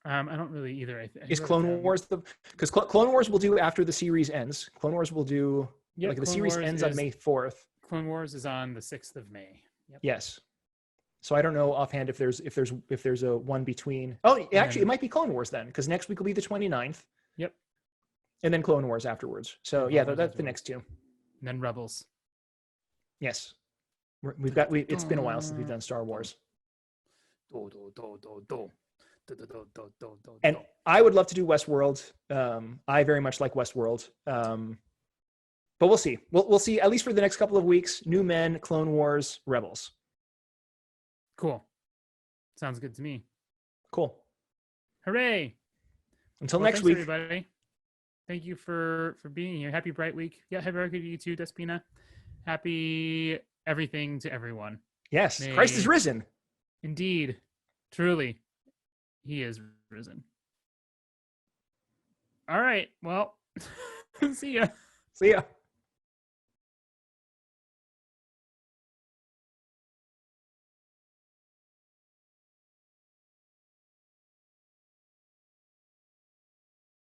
I don't really either. Is Clone Wars because Clone Wars will do after the series ends. Clone Wars will do Yeah, Like the Clone series Wars ends on is- May 4th. Clone Wars is on the 6th of May. Yep. Yes. So I don't know offhand if there's a one between. Oh, actually, it might be Clone Wars then, because next week will be the 29th. Yep. And then Clone Wars afterwards. So And yeah, Clone Wars that's the afterwards. next two. And then Rebels. Yes. It's been a while since we've done Star Wars. And I would love to do Westworld. I very much like Westworld. But we'll see. We'll see, at least for the next couple of weeks. New Men, Clone Wars, Rebels. Cool. Sounds good to me. Cool. Hooray. Until Well, next thanks, week. everybody. Thank you for being here. Happy Bright Week. Yeah, happy Bright Week to you too, Despina. Happy everything to everyone. Yes, Christ is risen. Indeed. Truly. He is risen. All right. Well, see ya. See ya.